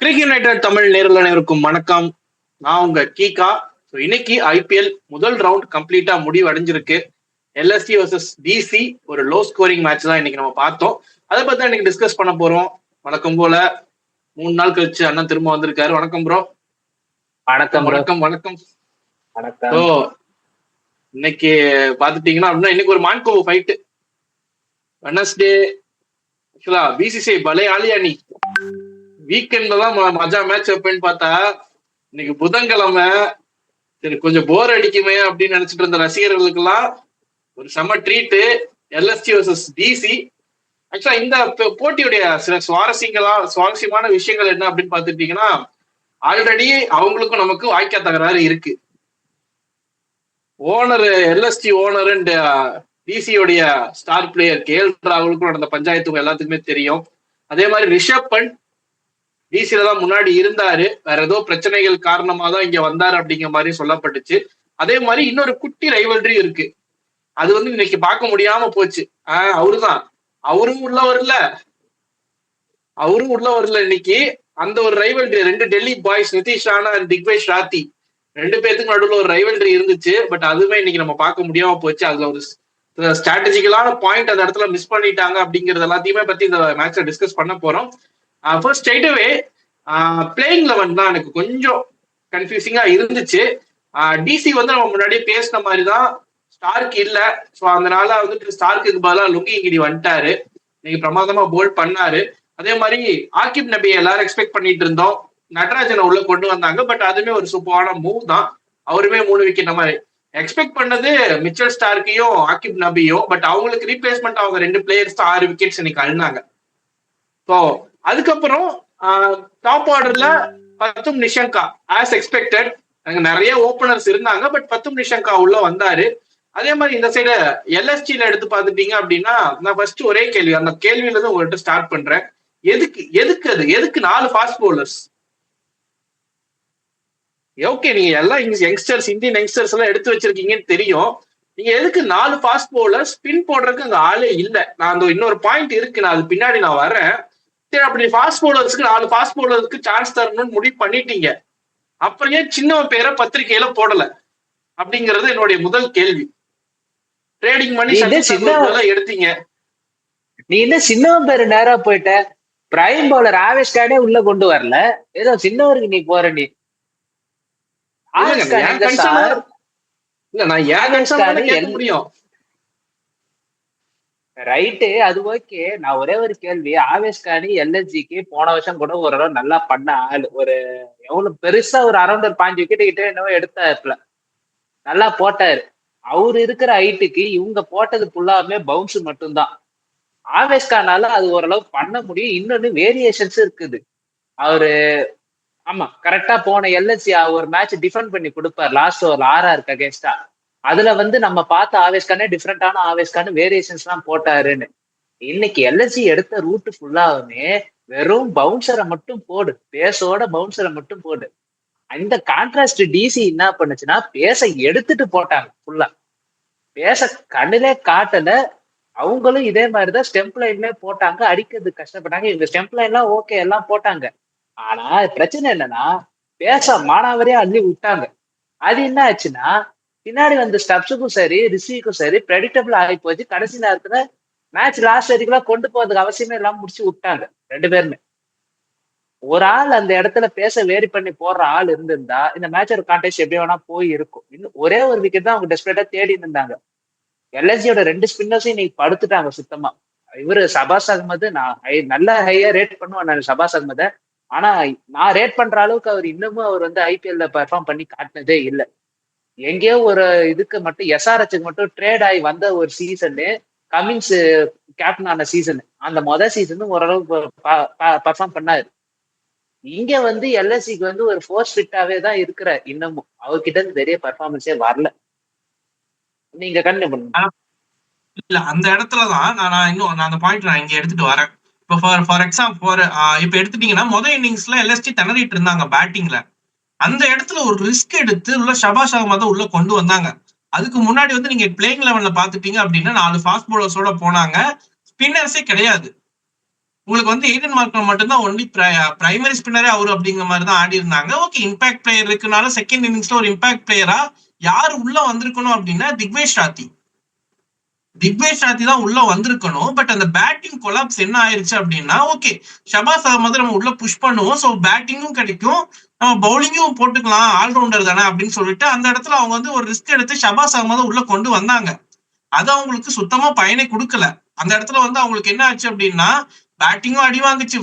கிரிக் United Tamil நேரில் அனைவருக்கும் வணக்கம். நான் உங்க கீகா. இன்னைக்கு ஐபிஎல் முதல் ரவுண்ட் கம்ப்ளீட்டா முடிவு அடைஞ்சிருக்கு. எல்எஸ்டி வர்சஸ் டிசி ஒரு லோ ஸ்கோரிங் மேட்ச் தான் இன்னைக்கு நம்ம பார்த்தோம். அதை பத்தி தான் இன்னைக்கு டிஸ்கஸ் பண்ண போறோம். வணக்கம் போல 3 நாள் கழிச்சு அண்ணன் திரும்ப வந்திருக்காரு. வணக்கம் ப்ரோ. வணக்கம் வணக்கம் வணக்கம் வணக்கம். ஸோ இன்னைக்கு பாத்துட்டீங்கன்னா அப்படின்னா இன்னைக்கு ஒரு மான்கோவ் ஃபைட்டு வெனஸ்டே. ஆக்சுவலா பிசிசிஐ பலையாளி அணி வீக்கெண்ட்ல தான் மஜா மேட்ச் வைப்பேன்னு பார்த்தா இன்னைக்கு புதன்கிழமை சரி கொஞ்சம் போர் அடிக்குமே அப்படின்னு நினைச்சிட்டு இருந்த ரசிகர்களுக்கு எல்லாம் ஒரு செம ட்ரீட்டு. LSD versus DC. ஆக்சுவலா இந்த போட்டியுடைய சில சுவாரஸ்யமான விஷயங்கள் என்ன அப்படின்னு பாத்துட்டீங்கன்னா, ஆல்ரெடி அவங்களுக்கும் நமக்கும் வாய்க்கா தகராறு இருக்கு. ஓனர் எல்எஸ்டி ஓனர் அண்ட் டிசியோடைய ஸ்டார் பிளேயர் கேஎல் ராகுலுக்கும் நடந்த பஞ்சாயத்து எல்லாத்துக்குமே தெரியும். அதே மாதிரி ரிஷப் பண்ட் டிசில தான் முன்னாடி இருந்தாரு, வேற ஏதோ பிரச்சனைகள் காரணமா தான் இங்க வந்தாரு அப்படிங்கிற மாதிரி சொல்லப்பட்டுச்சு. அதே மாதிரி இன்னொரு குட்டி ரைவல்ரி இருக்கு, அது வந்து இன்னைக்கு பார்க்க முடியாம போச்சு. அவரும் உள்ள வரல இன்னைக்கு. அந்த ஒரு rivalry 2 Delhi boys Nitish Rana and Digvesh Rathi 2 பேத்துக்கு நடுவில் ஒரு ரைவல்ரி இருந்துச்சு. பட் அதுவே இன்னைக்கு நம்ம பார்க்க முடியாம போச்சு. அதுல ஒரு ஸ்ட்ராட்டஜிக்கலான பாயிண்ட் அந்த இடத்துல மிஸ் பண்ணிட்டாங்க அப்படிங்கறது எல்லாத்தையுமே பத்தி இந்த மேட்ச்ல டிஸ்கஸ் பண்ண போறோம். ஃபர்ஸ்ட் ஸ்ட்ரைட்அவே பிளேயிங் 11 தான் எனக்கு கொஞ்சம் கன்ஃபியூசிங்கா இருந்துச்சு. டிசி வந்து நம்ம முன்னாடியே பேசின மாதிரி தான் ஸ்டார்க் இல்ல. ஸோ அதனால வந்துட்டு ஸ்டார்க்கு பதிலாக லுங்கிங்கிடி வந்துட்டாரு. இன்னைக்கு பிரமாதமா போல்ட் பண்ணாரு. அதே மாதிரி ஆகிப் நபியை எல்லாரும் எக்ஸ்பெக்ட் பண்ணிட்டு இருந்தோம். நடராஜனை உள்ள கொண்டு வந்தாங்க. பட் அதுவுமே ஒரு சூப்பரான மூவ் தான். அவருமே 3 விக்கெட் மாதிரி எக்ஸ்பெக்ட் பண்ணது மிச்சல் ஸ்டார்க்கையும் ஆகிப் நபியும். பட் அவங்களுக்கு ரீப்ளேஸ்மெண்ட் அவங்க 2 பிளேயர்ஸ் தான் 6 விக்கெட்ஸ் இன்னைக்கு அழுனாங்க. ஸோ அதுக்கப்புறம் டாப் ஆர்டர்ல பத்தும் நிஷங்கா ஆஸ் எக்ஸ்பெக்டட். அங்க நிறைய ஓப்பனர்ஸ் இருந்தாங்க. பட் பத்தும் நிஷங்கா உள்ள வந்தாரு. அதே மாதிரி இந்த சைடு எல்எஸ்டில எடுத்து பார்த்துட்டீங்க அப்படின்னா, நான் ஃபர்ஸ்ட் ஒரே கேள்வி, அந்த கேள்வியில இருந்து உங்கள்கிட்ட ஸ்டார்ட் பண்றேன். எதுக்கு 4 ஃபாஸ்ட் பவுலர்ஸ்? ஓகே, நீங்க எல்லாம் யங்ஸ்டர்ஸ், இந்தியன் யங்ஸ்டர்ஸ் எல்லாம் எடுத்து வச்சிருக்கீங்கன்னு தெரியும். நீங்க எதுக்கு 4 ஃபாஸ்ட் பவுலர்ஸ்? ஸ்பின் போடுறதுக்கு அங்க ஆளே இல்ல. நான் அந்த இன்னொரு பாயிண்ட் இருக்கு, நான் அது பின்னாடி நான் வரேன். சரி, அப்படி ஃபாஸ்ட் பவுலர்ஸ்க்கு 4 ஃபாஸ்ட் பவுலருக்கு சான்ஸ் தரணும்னு முடிவு பண்ணிட்டீங்க, அப்புறம் ஏன் சின்னவன் பேரை பத்திரிகையில போடல அப்படிங்கிறது என்னுடைய முதல் கேள்வி. ட்ரேடிங் பண்ணி எடுத்தீங்க, நீ என்ன சின்னவன் பேரு நேரா போயிட்ட? பிரைம் பவுலர் ஆவேஷ் கானே உள்ள கொண்டு வரல, ஏதோ சின்னவருக்கு நீ போற. நீ இல்ல, நான் ஏன் முடியும் ரைட்டு, அது ஓகே. நான் ஒரே ஒரு கேள்வி, ஆவேஷ் கானி எல்எஸ்ஜிக்கு போன வருஷம் கூட ஓரளவு நல்லா பண்ண ஆள். ஒரு எவ்வளவு பெருசா ஒரு அரௌண்ட் ஒரு 5 விக்கெட் கிட்ட என்னவோ எடுத்தாருல, நல்லா போட்டாரு. அவரு இருக்கிற ஹைட்டுக்கு இவங்க போட்டது ஃபுல்லாமே பவுன்ஸ் மட்டும்தான். ஆவேஷ் கானால அது ஓரளவு பண்ண முடியும். இன்னொன்னு வேரியேஷன்ஸ் இருக்குது. அவரு ஆமா கரெக்டா போன எல்எஸ்சி ஒரு மேட்ச் டிஃபெண்ட் பண்ணி கொடுப்பார் லாஸ்ட் ஒரு RR அகேன்ஸ்டா. அதுல வந்து நம்ம பார்த்த ஆவேஷ் கானே டிஃப்ரெண்டான ஆவேஷ் கான் வேரியேஷன்ஸ் எல்லாம் போட்டாருன்னு. இன்னைக்கு எல்எஸ்சி எடுத்த ரூட் ஃபுல்லாவுமே வெறும் பவுன்சரை மட்டும் போடு, பேஸோட பவுன்சரை மட்டும் போடு. இந்த கான்ட்ராஸ்ட் டிசி என்ன பண்ணுச்சுன்னா, பேச எடுத்துட்டு போட்டாங்க ஃபுல்லா. பேச கண்ணிலே காட்டல. அவங்களும் இதே மாதிரிதான் ஸ்டெம்ப் லைன்ல போட்டாங்க, அடிக்கிறது கஷ்டப்பட்டாங்க. இவங்க ஸ்டெம்ப் லைன்லாம் ஓகே எல்லாம் போட்டாங்க. ஆனா பிரச்சனை என்னன்னா, பேச மானாவரியா அள்ளி விட்டாங்க. அது என்ன ஆச்சுன்னா, பின்னாடி வந்த ஸ்டப்ஸுக்கும் சரி ரிஷிக்கும் சரி ப்ரெடிக்டபிள் ஆகி போச்சு. கடைசி நேரத்துல மேட்ச் லாஸ்ட் வரைக்கும் கொண்டு போறதுக்கு அவசியமே எல்லாம் முடிச்சு விட்டாங்க 2 பேருமே. ஒரு ஆள் அந்த இடத்துல பேச வேரி பண்ணி போடுற ஆள் இருந்திருந்தா இந்த மேட்சோட கான்டெஸ்ட் எப்படி வேணா போய் இருக்கும். இன்னும் ஒரே ஒரு விக்கெட் தான் அவங்க டெஸ்பரேட்டா தேடி இருந்தாங்க. எல்எஸ்ஜியோட 2 ஸ்பின்னர்ஸையும் இன்னைக்கு படுத்துட்டாங்க சுத்தமா. இவரு சபாஸ் அகமது, நான் நல்ல ஹையா ரேட் பண்ணுவேன் நான் சபாஸ் அகமதை. ஆனா நான் ரேட் பண்ற அளவுக்கு அவர் இன்னமும் அவர் வந்து ஐபிஎல்ல பெர்ஃபார்ம் பண்ணி காட்டினதே இல்லை. எங்கேயோ ஒரு இதுக்கு மட்டும் எஸ்ஆர்ஹெச்சுக்கு மட்டும் ட்ரேட் ஆகி வந்த ஒரு சீசனு, கமின்ஸ் கேப்டன் ஆன சீசன், அந்த மொதல் சீசனும் ஓரளவுக்கு பர்ஃபார்ம் பண்ணாரு. இங்க வந்து எல்எஸ்சிக்கு வந்து ஒரு ஃபோர்ஸ் ஃபிட்டாவே தான் இருக்கிற. இன்னமும் அவர்கிட்ட இருந்து பெரிய பர்ஃபார்மன்ஸே வரல. நீங்க கண்டினியூ பண்ணுங்க. இல்ல, அந்த இடத்துலதான் நான் அந்த பாயிண்ட் நான் இங்க எடுத்துட்டு வரேன். இப்போ ஃபார் எக்ஸாம்பிள் இப்ப எடுத்துட்டீங்கன்னா, முதல் இன்னிங்ஸ்ல எல்எஸ்டி திணறிட்டு இருந்தாங்க பேட்டிங்ல. அந்த இடத்துல ஒரு ரிஸ்க் எடுத்து உள்ள ஷபாஸ் அகமதை உள்ள கொண்டு வந்தாங்க. அதுக்கு முன்னாடி வந்து நீங்க பிளேயிங் லெவல்ல பாத்துட்டீங்க அப்படின்னா 4 ஃபாஸ்ட் பவுலர்ஸோட போனாங்க. ஸ்பின்னர்ஸே கிடையாது. உங்களுக்கு வந்து எய்டன் மார்க்கர் மட்டும்தான் ஒன்லி பிரைமரி ஸ்பின்னரே அவரு அப்படிங்கிற மாதிரி தான் ஆடி இருந்தாங்க. ஓகே, இம்பாக்ட் பிளேயர் இருக்குனால செகண்ட் இன்னிங்ஸ்ல ஒரு இம்பாக்ட் பிளேயரா யாரு உள்ள வந்திருக்கணும் அப்படின்னா திக்வேஷ் ராத்தி தான் உள்ள வந்திருக்கணும். பட் அந்த பேட்டிங் கொலாப்ஸ் என்ன ஆயிருச்சு அப்படின்னா, ஓகே ஷபாஸ் அகமது நம்ம உள்ள புஷ் பண்ணுவோம், ஸோ பேட்டிங்கும் கிடைக்கும், நம்ம பவுலிங்கும் போட்டுக்கலாம், ஆல்ரவுண்டர் தானே அப்படின்னு சொல்லிட்டு அந்த இடத்துல அவங்க வந்து ஒரு ரிஸ்க் எடுத்து ஷபாஸ் அகமது உள்ள கொண்டு வந்தாங்க. அது அவங்களுக்கு சுத்தமா பயனை கொடுக்கல. அந்த இடத்துல வந்து அவங்களுக்கு என்ன ஆச்சு அப்படின்னா, பேட்டிங்கும் அடி வாங்குச்சு,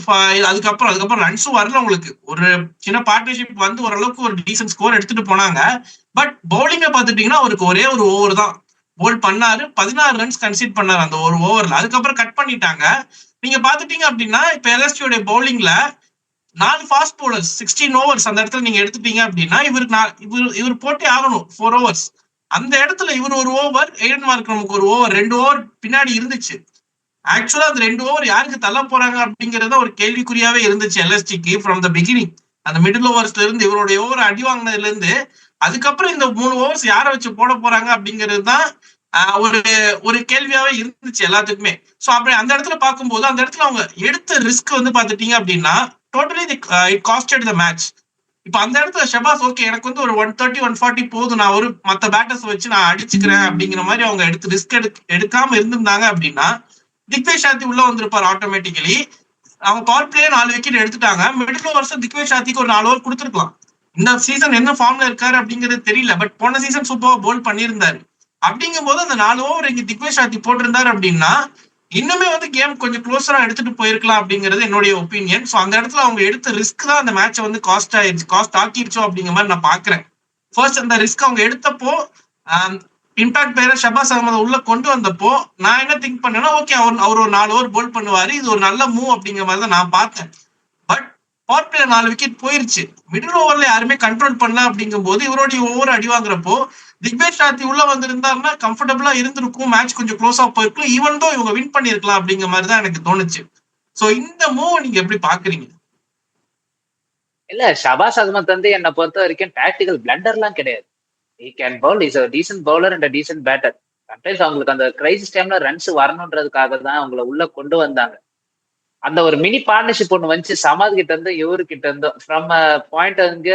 அதுக்கப்புறம் ரன்ஸும் வரல. உங்களுக்கு ஒரு சின்ன பார்ட்னர்ஷிப் வந்து ஓரளவுக்கு ஒரு டீசன்ட் ஸ்கோர் எடுத்துட்டு போனாங்க. பட் பவுலிங்க பாத்துட்டீங்கன்னா அவருக்கு ஒரே ஒரு ஓவர் தான் போல் பண்ணாரு, 16 ரன்ஸ் கன்சிட் பண்ணாரு அந்த ஒரு ஓவர்ல. அதுக்கப்புறம் கட் பண்ணிட்டாங்க. நீங்க பாத்துட்டீங்க அப்படின்னா இப்ப எல்எஸ்டியோட பவுலிங்ல 4 ஃபாஸ்ட் பவுலர்ஸ் 16 ஓவர்ஸ் அந்த இடத்துல நீங்க எடுத்துட்டீங்க அப்படின்னா இவர் போட்டே ஆகணும் 4 ஓவர்ஸ். அந்த இடத்துல இவர் ஒரு ஓவர், எய்டன் மார்க் நமக்கு ஒரு ஓவர், 2 ஓவர் பின்னாடி இருந்துச்சு. ஆக்சுவலா அந்த 2 ஓவர் யாருக்கு தள்ள போறாங்க அப்படிங்கறத ஒரு கேள்விக்குறியாவே இருந்துச்சு எல்எஸ்டிக்கு ஃப்ரம் த பிகினிங். அந்த மிடில் ஓவர்ஸ்ல இருந்து இவருடைய ஓவர் அடி வாங்கினதுல இருந்து அதுக்கப்புறம் இந்த 3 ஓவர்ஸ் யாரை வச்சு போட போறாங்க அப்படிங்கிறது தான் ஒரு கேள்வியாவே இருந்துச்சு எல்லாத்துக்குமே. ஸோ அப்படி அந்த இடத்துல பார்க்கும்போது அந்த இடத்துல அவங்க எடுத்த ரிஸ்க் வந்து பாத்துட்டீங்க அப்படின்னா totally it costed the match. இப்ப அந்த இடத்துல ஷபாஸ் ஓகே எனக்கு வந்து ஒரு 130 140 போதும், நான் ஒரு மத்த பேட்டர்ஸ் வச்சு நான் அடிச்சுக்கிறேன் அப்படிங்கிற மாதிரி அவங்க எடுத்து ரிஸ்க் எடுக்காம இருந்திருந்தாங்க அப்படின்னா திக்வேஷ் ராத்தி உள்ள வந்திருப்பாரு ஆட்டோமேட்டிக்கலி. அவங்க பவர் பிளேயே 4 விக்கெட் எடுத்துட்டாங்க. மிடில் ஓவர்ஸ் திக்வேஷ் ராத்திக்கு ஒரு 4 ஓவர் கொடுத்துருக்கலாம். இந்த சீசன் என்ன ஃபார்ம்ல இருக்காரு அப்படிங்கிறது தெரியல, பட் போன சீசன் சூப்பரா போல் பண்ணியிருந்தாரு. அப்படிங்கும் போது அந்த 4 ஓவர் இங்க திக்வேஷ் ராத்தி போட்டிருந்தாரு அப்படின்னா இன்னுமே வந்து கேம் கொஞ்சம் க்ளோஸரா எடுத்துட்டு போயிருக்கலாம் அப்படிங்கிறது என்னுடைய ஒப்பீனியன். ஸோ அந்த இடத்துல அவங்க எடுத்த ரிஸ்க் தான் அந்த மேட்சை வந்து காஸ்ட் ஆக்கிருச்சோ அப்படிங்கிற மாதிரி நான் பாக்குறேன். ஃபர்ஸ்ட் அந்த ரிஸ்க் அவங்க எடுத்தப்போ இம்பாக்ட் பிளேயர் ஷபாஸ் அகமது உள்ள கொண்டு வந்தப்போ நான் என்ன திங்க் பண்ணேன்னா ஓகே அவர் ஒரு 4 ஓவர் போல் பண்ணுவாரு, இது ஒரு நல்ல மூவ் அப்படிங்கிற மாதிரி தான் நான் பார்த்தேன். பட் பவர் பிளேயர் 4 விக்கெட் போயிருச்சு, மிடில் ஓவர்ல யாருமே கண்ட்ரோல் பண்ணல. அப்படிங்கும் போது இவருடைய ஓவர் அடி வாங்குறப்போ திக்வேஷ் ராத்தி உள்ள வந்திருந்தாருன்னா கம்ஃபர்டபுளா இருந்திருக்கும், மேட்ச் கொஞ்சம் க்ளோஸா போயிருக்கும், ஈவன் தோ இவங்க வின் பண்ணிருக்கலாம் அப்படிங்கிற மாதிரி தான் எனக்கு தோணுச்சு. சோ இந்த மூவ் நீங்க எப்படி பாக்குறீங்க? இல்ல, ஷபாஸ் அகமத் வந்து என்னை பொறுத்த வரைக்கும் டாக்டிக்கல் பிளண்டர்லாம் கிடையாது. he can bowl, is a decent bowler and a decent batter. Sometimes அவங்களுக்கு அந்த கிரைசிஸ் டைம்ல ரன்ஸ் வரணுன்றதுக்காக தான் அவங்கள உள்ள கொண்டு வந்தாங்க. அந்த ஒரு மினி பார்ட்னர்ஷிப் ஒண்ணு வந்துச்சு சமாத் கிட்ட இருந்து இவரு கிட்ட இருந்தோம். ஃப்ரம் பாயிண்ட் அங்க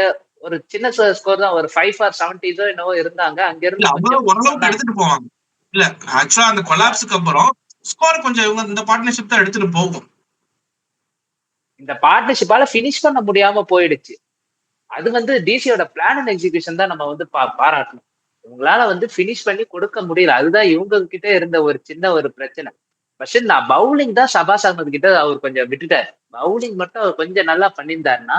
ஒரு சின்ன ஸ்கோர் தான், ஒரு 5 or 70 என்னவோ இருந்தாங்க. அங்க இருந்து ஓரளவுக்கு எடுத்துட்டு போவாங்க. இல்ல ஆக்சுவலா அந்த கொலாப்ஸ்க்கு அப்புறம் ஸ்கோர் கொஞ்சம் இவங்க இந்த பார்ட்னர்ஷிப் தான் எடுத்துட்டு போகும். இந்த பார்ட்னர்ஷிப்பால பினிஷ் பண்ண முடியாம போயிடுச்சு. அது வந்து டிசியோட பிளான் அண்ட் எக்ஸிகியூஷன் தான் நம்ம வந்து பாராட்டணும். இவங்களால வந்து பினிஷ் பண்ணி கொடுக்க முடியல, அதுதான் இவங்க கிட்ட இருந்த ஒரு சின்ன ஒரு பிரச்சனை. ஃபர்ஸ்ட் நான் பவுலிங் தான் ஷபாஸ் அகமது கிட்ட அவர் கொஞ்சம் விட்டுட்டாரு. பவுலிங் மட்டும் அவர் கொஞ்சம் நல்லா பண்ணியிருந்தாருன்னா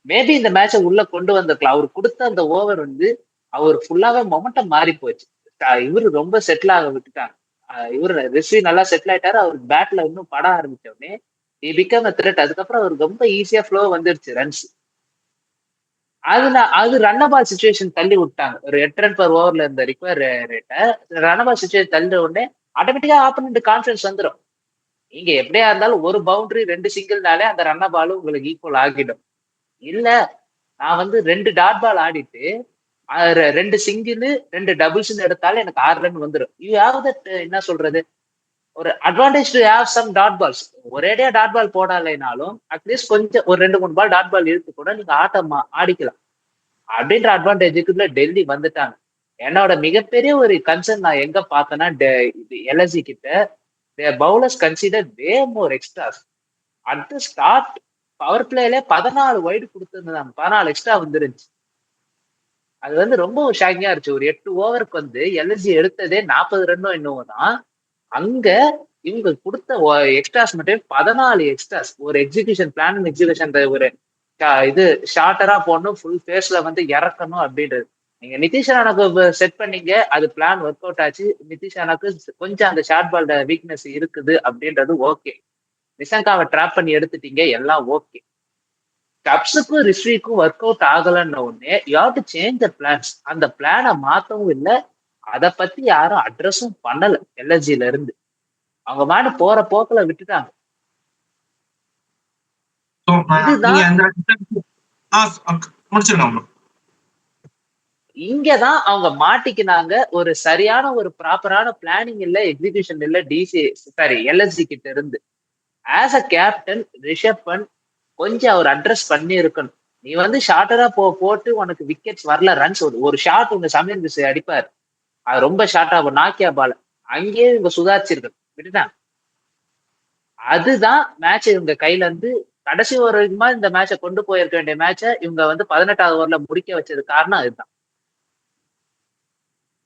மேபி இந்த மேட்சை உள்ள கொண்டு வந்திருக்கலாம். அவர் கொடுத்த அந்த ஓவர் வந்து அவர் ஃபுல்லாவே மொமெண்டம் மாறி போச்சு. இவரு ரொம்ப செட்டில் ஆக விட்டுட்டாங்க. இவரு ரிஷி நல்லா செட்டில் ஆயிட்டாரு. அவர் பேட்ல இன்னும் பட ஆரம்பிச்ச உடனே பிகம் அ த்ரெட். அதுக்கப்புறம் அவருக்கு ரொம்ப ஈஸியா ஃப்ளோ வந்துருச்சு ரன்ஸ். அது ரன்னபால் சுச்சுவேஷன் தள்ளி விட்டாங்க. ஒரு 8 ரன் பர் ஓவர்ல இருந்த ரிக்வயர் ரேட்டை ரன்னபால் சுச்சுவேஷன் தள்ளி உடனே ஆட்டோமேட்டிக்கா ஆப்போனன்ட் கான்ஃபிடன்ஸ் வந்துடும். நீங்க எப்படியா இருந்தாலும் ஒரு பவுண்டரி 2 சிங்கிள்னாலே அந்த ரன்னபாலும் உங்களுக்கு ஈக்குவல் ஆகிடும். இல்ல நான் வந்து 2 டாட் பால் ஆடிட்டு 2 சிங்கிள் 2 டபுள்ஸ் எடுத்தாலும் எனக்கு 6 ரன் வந்துடும். யூ ஹேவ் தட், என்ன சொல்றது, ஒரு advantage to have some dot balls. ஒரேடியா டாட் பால் போடலைனாலும் அட்லீஸ்ட் கொஞ்சம் ஒரு 2-3 பால் டாட் பால் இழுத்து கூட நீங்க ஆட்டம் ஆடிக்கலாம் அப்படின்ற அட்வான்டேஜுக்குள்ள டெல்லி வந்துட்டாங்க. என்னோட மிகப்பெரிய ஒரு கன்சர்ன் நான் எங்க பார்த்தேன்னா எல்எஸ்சி கிட்ட bowlers consider way more extras. At the start power பிளேல 14 வைடு கொடுத்துருந்தாங்க, 14 எக்ஸ்ட்ரா வந்துருந்துச்சு. அது வந்து ரொம்ப ஷாக்கிங்கா இருந்துச்சு. ஒரு 8 ஓவருக்கு வந்து எல்எஸ்சி எடுத்ததே 40 ரன்னோ என்னவோ தான். அங்க இவங்க கொடுத்த எக்ஸ்ட்ராஸ் மட்டும் 14 எக்ஸ்ட்ராஸ். ஒரு எக்ஸிகியூஷன் பிளான் அண்ட் எக்ஸிகியூஷன் ஒரு இது ஷார்ட்டரா போடணும், ஃபுல் ஃபேஸ்ல வந்து இறக்கணும் அப்படின்றது. நீங்க நிதிஷ் ராணாக்கு செட் பண்ணீங்க, அது பிளான் ஒர்க் அவுட் ஆச்சு. நிதிஷ் ராணாக்கு கொஞ்சம் அந்த ஷார்ட் பால் வீக்னஸ் இருக்குது அப்படின்றது ஓகே. நிசங்காவை ட்ராப் பண்ணி எடுத்துட்டீங்க, எல்லாம் ஓகே. கப்ஸுக்கும் ரிஷ்விக்கும் ஒர்க் அவுட் ஆகலன்னு உடனே you have to change the plans. அந்த பிளானை மாத்தவும் இல்லை, அதை பத்தி யாரும் அட்ரஸும் பண்ணல. எல்எஸ்ஜில இருந்து அவங்க மாடு போற போக்குல விட்டுட்டாங்க. இங்கதான் அவங்க மாட்டிக்கினாங்க. ஒரு சரியான ஒரு ப்ராப்பரான பிளானிங் இல்ல, எக்ஸிகியூஷன் இல்ல டிசி சாரி எல்எஸ்ஜி கிட்ட இருந்து. As a captain Rishabh Pant கொஞ்சம் அவர் அட்ரஸ் பண்ணி இருக்கணும். நீ வந்து ஷார்ட்டரா போட்டு உனக்கு விக்கெட்ஸ் வரல, ரன்ஸ் ஒரு ஷார்ட் உங்க சமீர் பிஸ் அடிப்பாரு, அது ரொம்ப ஷார்ட்டா நாக்கியா பால், அங்கேயே இவங்க சுதாரிச்சிருக்கு விட்டுட்டா. அதுதான் மேட்ச் இவங்க கையில இருந்து கடைசி ஓவர் வரைக்குமா இந்த மேட்சை கொண்டு போயிருக்க வேண்டிய மேட்சை இவங்க வந்து 18வது ஓவர்ல முடிக்க வச்சது காரணம் அதுதான்.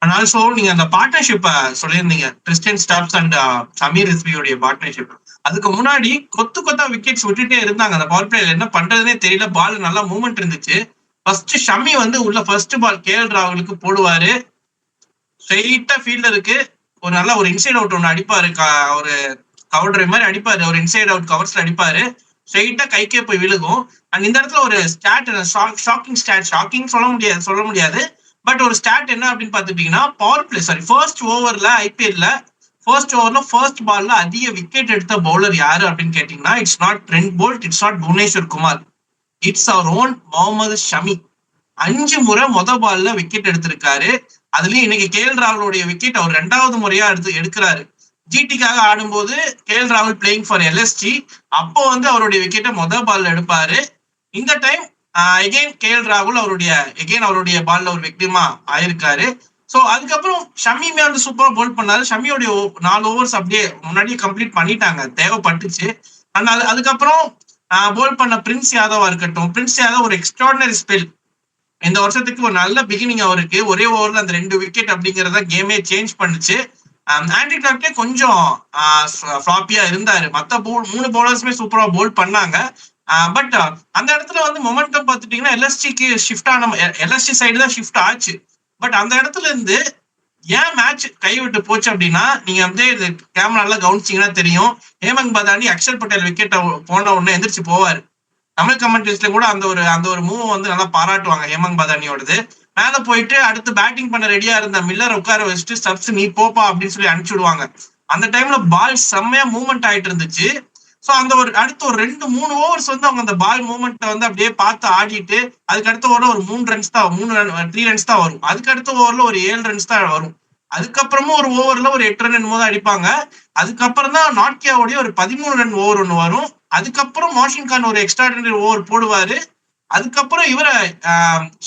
ஆல்சோ நீங்க அந்த பார்ட்னர்ஷிப் சொல்லியிருந்தீங்க, கிறிஸ்டியன் ஸ்டாப்ஸ் அண்ட் சமீர் ரிஸ்வியோடைய பார்ட்னர்ஷிப். அதுக்கு முன்னாடி கொத்தா விக்கெட்ஸ் விட்டுட்டே இருந்தாங்க. அந்த பவர் பிளேல என்ன பண்றதுனே தெரியல. பால் நல்லா மூவ்மெண்ட் இருந்துச்சு. ஃபர்ஸ்ட் ஷமி வந்து உள்ள ஃபர்ஸ்ட் பால் கேஎல் ராகுலுக்கு போடுவாரு, ஸ்ட்ரெயிட்டா ஃபீல்டருக்கு ஒரு நல்ல ஒரு இன்சைட் அவுட் ஒன்று அடிப்பாரு, ஒரு கவர் டிரைவ் மாதிரி அடிப்பாரு, ஒரு இன்சைட் அவுட் கவர்ஸ்ல அடிப்பாரு, ஸ்ட்ரெயிட்டா கைக்கே போய் விழுகும். அண்ட் இந்த இடத்துல ஒரு ஸ்டாட், ஷாக்கிங் சொல்ல முடியாது, பட் ஒரு ஸ்டாட் என்ன அப்படின்னு பாத்துட்டீங்கன்னா, பவர் பிளே ஃபர்ஸ்ட் ஓவர்ல ஐபிஎல்ல ஃபர்ஸ்ட் ஓவர்ல ஃபர்ஸ்ட் பால்ல அதிக விக்கெட் எடுத்த பவுலர் யாரு அப்படின்னு கேட்டீங்கன்னா, it's not Trent Boult, it's not Bhuvneshwar Kumar, it's our own Mohammed Shami. 5 முறை பால்ல விக்கெட் எடுத்திருக்காரு. அதுலயும் இன்னைக்கு கேஎல் ராகுலுடைய விக்கெட் அவர் 2வது முறையா எடுக்கிறாரு. ஜிடிக்காக ஆடும்போது கேஎல் ராகுல் பிளேயிங் ஃபார் எல்எஸ்ஜி, அப்போ வந்து அவருடைய விக்கெட்டை பால்ல எடுப்பாரு. இந்த டைம் எகெயின் கேஎல் ராகுல் அவருடைய பால்ல ஒரு விக்டிமா ஆயிருக்காரு. சோ அதுக்கப்புறம் ஷமியுமே வந்து சூப்பரா போல் பண்ணாரு. ஷமியோடைய 4 ஓவர்ஸ் அப்படியே முன்னாடியே கம்ப்ளீட் பண்ணிட்டாங்க, தேவைப்பட்டுச்சு. ஆனால் அதுக்கப்புறம் போல் பண்ண பிரின்ஸ் யாதவா இருக்கட்டும், பிரின்ஸ் யாதவ் ஒரு எக்ஸ்ட்ராடினரி ஸ்பெல். இந்த வருஷத்துக்கு ஒரு நல்ல பிகினிங் அவருக்கு. ஒரே ஓவர்ல அந்த 2 விக்கெட் அப்படிங்கறத கேமே சேஞ்ச் பண்ணுச்சு. ஆண்ட்ரி கிளார்க்கே கொஞ்சம் ஃபிளாப்பியா இருந்தாரு. மத்த 3 பவுலர்ஸுமே சூப்பரா போல் பண்ணாங்க. பட் அந்த இடத்துல வந்து மொமெண்டம் பார்த்துட்டீங்கன்னா எல்எஸ்டிக்கு ஷிஃப்ட் ஆன, எல்எஸ்டி சைடு தான் ஷிஃப்ட் ஆச்சு. பட் அந்த இடத்துல இருந்து ஏன் மேட்ச் கைவிட்டு போச்சு அப்படின்னா, நீங்க வந்து இது கேமரால கவனிச்சீங்கன்னா தெரியும், ஹேமந்த் பதானி அக்ஷர் பட்டேல் விக்கெட் போன உடனே எந்திரிச்சு போவாரு. தமிழ் கமெண்ட்ரிஸ்ல கூட அந்த ஒரு மூவ் வந்து நல்லா பாராட்டுவாங்க ஹேமந்த் பதானியோடது. மேல போயிட்டு அடுத்து பேட்டிங் பண்ண ரெடியா இருந்த மில்லர் உட்கார வச்சுட்டு ஸ்டப்ஸ் நீ போப்பா அப்படின்னு சொல்லி அனுப்பிச்சு விடுவாங்க. அந்த டைம்ல பால் செம்மையா மூவ்மெண்ட் ஆயிட்டு இருந்துச்சு. ஸோ அந்த ஒரு அடுத்த ஒரு 2-3 ஓவர்ஸ் வந்து அவங்க அந்த பால் மூவ்மெண்ட்டை வந்து அப்படியே பார்த்து ஆடிட்டு, அதுக்கு அடுத்த ஓவர்ல ஒரு 3 ரன்ஸ் தான், 3 ரன்ஸ் தான் வரும். அதுக்கு அடுத்த ஓவர்ல ஒரு 7 ரன்ஸ் தான் வரும். அதுக்கப்புறமும் ஒரு ஓவர்ல ஒரு 8 ரன் என்னமோ தான் அடிப்பாங்க. அதுக்கப்புறம் தான் நாட்கியாவுடைய ஒரு 13 ரன் ஓவர் ஒன்று வரும். அதுக்கப்புறம் மாஷின் கான் ஒரு எக்ஸ்ட்ராடினரி ஓவர் போடுவாரு. அதுக்கப்புறம் இவர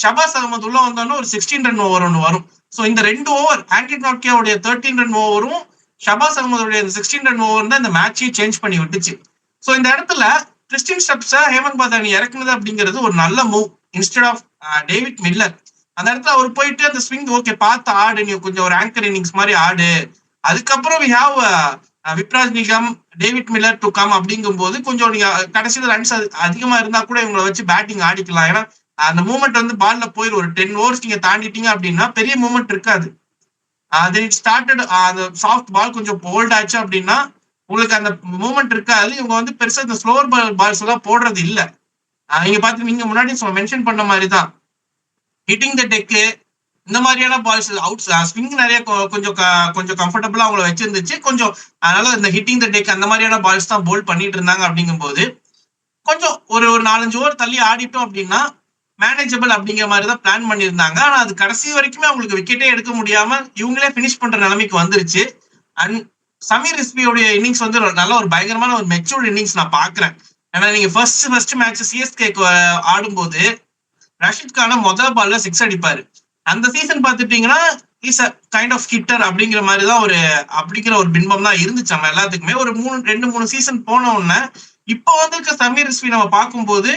ஷபாஸ் அகமது உள்ள வந்தோன்னா ஒரு 16 ரன் ஓவர் ஒன்று வரும். ஸோ இந்த 2 ஓவர் ஆண்ட்ரி நாட்கியாவுடைய 13 ரன் ஓவரும் ஷபாஸ் அகமதுடைய 16 ரன் ஓவர் தான் இந்த மேட்சையும் சேஞ்ச் பண்ணி விட்டுச்சு. ஸோ இந்த இடத்துல கிறிஸ்டியன் ஸ்டப்ஸை ஹேமந்த் பதானி இறக்குனது அப்படிங்கிறது ஒரு நல்ல move instead of David Miller. அந்த இடத்துல அவர் போயிட்டு அந்த ஸ்விங் ஓகே பார்த்து ஆடு, நீ கொஞ்சம் ஒரு ஆங்கர் இன்னிங்ஸ் மாதிரி ஆடு, அதுக்கப்புறம் we have Vipraj Nigam, David Miller to come அப்படிங்கும் போது கொஞ்சம் நீங்க கடைசியில் ரன்ஸ் அதிகமா இருந்தா கூட இவங்களை வச்சு பேட்டிங் ஆடிக்கலாம். ஏன்னா அந்த மூவ்மெண்ட் வந்து பால்ல போயிடும். ஒரு 10 ஓவர்ஸ் நீங்க தாண்டிட்டீங்க அப்படின்னா பெரிய மூவ்மெண்ட் இருக்காது. அந்த சாஃப்ட் பால் கொஞ்சம் போல்ட் ஆச்சு அப்படின்னா உங்களுக்கு அந்த மூவ்மெண்ட் இருக்காது. இவங்க வந்து பெருசா இந்த ஸ்லோவர் பால்ஸ் எல்லாம் போடுறது இல்லை. நீங்க பார்த்து நீங்க முன்னாடி மென்ஷன் பண்ண மாதிரி தான் ஹிட்டிங் த டெக்கு, இந்த மாதிரியான பால்ஸ் அவுட் ஸ்விங் நிறைய கொஞ்சம் கம்ஃபர்டபுளா அவங்கள வச்சிருந்துச்சு. கொஞ்சம் அதனால இந்த ஹிட்டிங் த டெக் அந்த மாதிரியான பால்ஸ் தான் போல் பண்ணிட்டு இருந்தாங்க. அப்படிங்கும் போது கொஞ்சம் ஒரு 4-5 ஓவர் தள்ளி ஆடிட்டோம் அப்படின்னா மேனேஜபிள் அப்படிங்கிற மாதிரி தான் பிளான் பண்ணியிருந்தாங்க. ஆனா அது கடைசி வரைக்குமே அவங்களுக்கு விக்கெட்டே எடுக்க முடியாம இவங்களே பினிஷ் பண்ற நிலைமைக்கு வந்துருச்சு. அண்ட் சமீர் ரிஸ்வியோடைய இன்னிங்ஸ் வந்து நல்ல ஒரு பயங்கரமான ஒரு மெச்சூர்ட் இன்னிங்ஸ் நான் பாக்குறேன். ஏன்னா நீங்க ஃபர்ஸ்ட் மேட்ச் சிஎஸ்கேக்கு ஆடும்போது ரஷித் கான முதல் பால்ல 6 அடிப்பாரு. அந்த சீசன் பாத்துட்டீங்கன்னா is a kind of hitter அப்படிங்கிற மாதிரி தான் அப்படிங்கிற ஒரு பின்பம் தான் இருந்துச்சு நம்ம எல்லாத்துக்குமே. ஒரு 2-3 சீசன் போன உடனே இப்போ வந்து சமீர் ரிஸ்வி நம்ம பார்க்கும்போது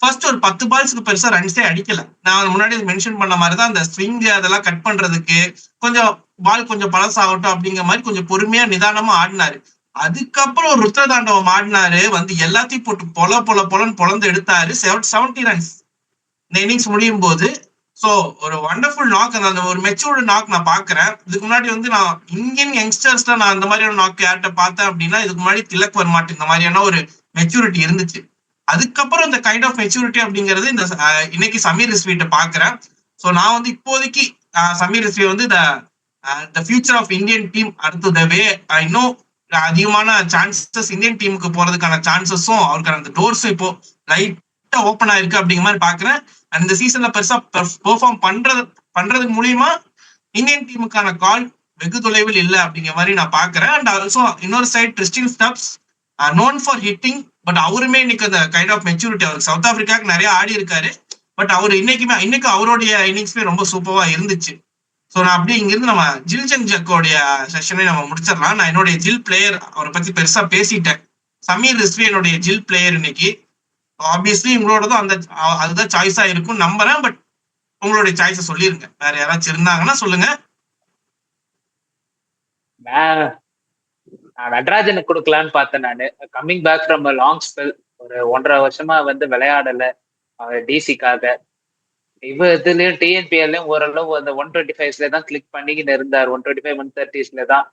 ஃபர்ஸ்ட் ஒரு 10 பால்ஸ்க்கு பெருசா ரன்ஸே அடிக்கல. நான் முன்னாடி மென்ஷன் பண்ண மாதிரி தான் அந்த ஸ்விங் அதெல்லாம் கட் பண்றதுக்கு கொஞ்சம் பால் கொஞ்சம் பழசாகட்டும் அப்படிங்கிற மாதிரி கொஞ்சம் பொறுமையா நிதானமா ஆடினாரு. அதுக்கப்புறம் ஒரு ருத்ரதாண்டவம் ஆடினாரு, வந்து எல்லாத்தையும் போட்டு பொலந்து எடுத்தாரு. 70 ரன்ஸ் இந்த இன்னிங்ஸ் முடியும் போது. ஸோ ஒரு வண்டர்ஃபுல் நாக், அந்த ஒரு மெச்சூர்டு நாக் நான் பாக்குறேன். இதுக்கு முன்னாடி வந்து நான் இந்தியன் யங்ஸ்டர்ஸ்ல நான் அந்த மாதிரியான நாக் யார்கிட்ட பார்த்தேன் அப்படின்னா இதுக்கு முன்னாடி திலக் வர்மாட்டு இந்த மாதிரியான ஒரு மெச்சூரிட்டி இருந்துச்சு. அதுக்கப்புறம் இந்த கைண்ட் ஆஃப் மெச்சூரிட்டி அப்படிங்கிறது இந்த இன்னைக்கு சமீர் ரிஸ்விட்ட பாக்குறேன். ஸோ நான் வந்து இப்போதைக்கு சமீர் ரிஸ்வி வந்து the future of Indian team அடுத்து த வே இன்னும் அதிகமான சான்சஸ் இந்தியன் டீமுக்கு போறதுக்கான சான்சஸும் அவருக்கான அந்த டோர்ஸும் இப்போ லைட்டா ஓப்பன் ஆயிருக்கு அப்படிங்கிற மாதிரி பாக்குறேன். அண்ட் இந்த சீசன்ல பெருசா பெர்ஃபார்ம் பண்றதுக்கு மூலியமா இந்தியன் டீமுக்கான கால் வெகு தொலைவில் இல்லை அப்படிங்கிற மாதிரி நான் பாக்குறேன். அண்ட் ஆல்சோ இன்னொரு side Christian Stubbs known for hitting. But அவருமே இன்னைக்கு அந்த கைண்ட் ஆஃப் மெச்சூரிட்டி, அவருக்கு சவுத் ஆப்பிரிக்காவுக்கு நிறைய ஆடி இருக்காரு. பட் அவர் இன்னைக்கு அவருடைய இன்னிங்ஸ்மே ரொம்ப சூப்பரா இருந்துச்சு. ஸோ நான் அப்படியே இங்கிருந்து நம்ம ஜில்ஜன் ஜக்கோடைய செஷனை நம்ம முடிச்சிடலாம். நான் என்னுடைய ஜில் பிளேயர் அவரை பத்தி பெருசா பேசிட்டேன். சமீர் ரிஸ்வி என்னுடைய ஜில் பிளேயர் இன்னைக்கு. ஆப்வியஸ்லி உங்களோடதும் அதுதான் சாய்ஸா இருக்கும் நம்புறேன். பட் உங்களுடைய சாய்ஸை சொல்லிருங்க. வேற யாராச்சும் இருந்தாங்கன்னா சொல்லுங்க. நான் நடராஜனுக்கு கொடுக்கலான்னு பார்த்தேன். நானு coming back from long spell, ஒரு 1.5 வருஷமா வந்து விளையாடல டிசிக்காக. இதுலயும் டிஎன்பிஎல்லையும் ஓரளவு அந்த 125ஸ்ல தான் கிளிக் பண்ணிக்கிட்டு இருந்தார். 125 130ஸ்ல தான்.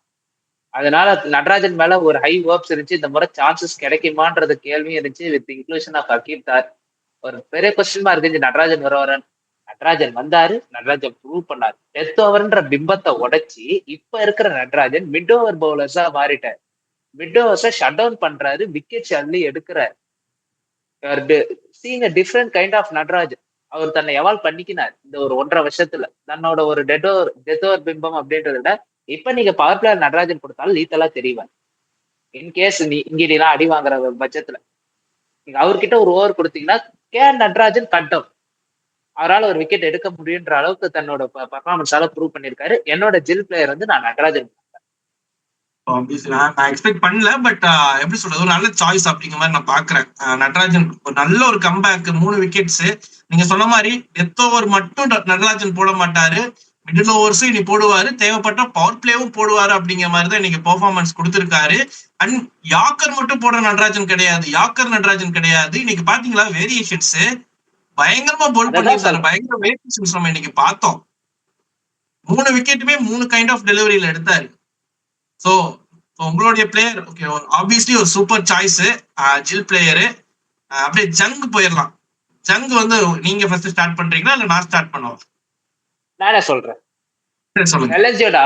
அதனால நடராஜன் மேல ஒரு ஹை ஹோப்ஸ் இருந்துச்சு. இந்த முறை சான்சஸ் கிடைக்குமான்றது கேள்வியும் இருந்துச்சு. வித் இன்க்ளூஷன் ஆஃப் அகீப் தார் ஒரு பெரிய கொஸ்டின் மார்க் இருந்துச்சு. நடராஜன் வரவரன் நடராஜன் வந்தாரு, நடராஜன் ப்ரூவ் பண்ணாரு. டெத் ஓவர்ன்ற பிம்பத்தை உடைச்சி இப்ப இருக்கிற நடராஜன் மிட் ஓவர் பவுலர்ஸா மாறிட்டார். மிட் ஓவர்ஸை ஷட் டவுன் பண்றாரு, விக்கெட்ஸ் அள்ளி எடுக்கிறார். Seeing different kind of Natarajan. அவர் தன்னை எவால்வ் பண்ணிக்கினார் இந்த ஒரு 1.5 வருஷத்துல. தன்னோட ஒரு டெத் ஓவர் பிம்பம் அப்படின்றத விட இப்ப நீங்க பவர் பிளேயர் நடராஜன் கொடுத்தாலும் லீத்தலா தெரிவார். இன்கேஸ் நீலாம் அடி வாங்குற பட்சத்துல நீங்க அவர்கிட்ட ஒரு ஓவர் கொடுத்தீங்கன்னா நடராஜன் கட் டவுன், அவரால் ஒரு விக்கெட் எடுக்க முடியுன்ற அளவுக்கு தன்னோட பர்ஃபார்மன்ஸால ப்ரூவ் பண்ணிருக்காரு. என்னோட ஜில் பிளேயர் வந்து நான் நடராஜன். நான் எக்ஸ்பெக்ட் பண்ணல. பட் எப்படி சொல்றது, ஒரு நல்ல சாய்ஸ் அப்படிங்கிற மாதிரி நான் பாக்குறேன். நடராஜன் ஒரு நல்ல ஒரு கம்பேக், 3 விக்கெட்ஸ். நீங்க சொன்ன மாதிரி டெத் ஓவர் மட்டும் நடராஜன் போட மாட்டாரு, மிடில் ஓவர்ஸும் இனி போடுவாரு, தேவைப்பட்ட பவர் பிளேவும் போடுவாரு. அப்படிங்கிற மாதிரி தான் இன்னைக்கு பெர்ஃபார்மன்ஸ் கொடுத்திருக்காரு. அண்ட் யாக்கர் மட்டும் போடுற நடராஜன் கிடையாது, நடராஜன் கிடையாது. இன்னைக்கு பாத்தீங்களா வேரியேஷன்ஸ் பயங்கரமா போல் பண்ணிருந்தாரு. பயங்கர வேரியேஷன்ஸ் நம்ம இன்னைக்கு பார்த்தோம். 3 விக்கெட்டுமே 3 கைண்ட் ஆஃப் டெலிவரியில எடுத்தாரு. சோ உங்களுடைய பிளேயர் ஓகே, ஆப்வியஸ்லி ஒரு சூப்பர் சாய்ஸ் ஜில் பிளேயரு. அப்படியே ஜங் போயிடலாம். ஜங் வந்து நீங்க ஃபர்ஸ்ட் ஸ்டார்ட் பண்றீங்களா இல்ல நான் ஸ்டார்ட் பண்ணுவா? நானே சொல்றேன். சொல்லுங்க. எல்எஸ்ஜியோட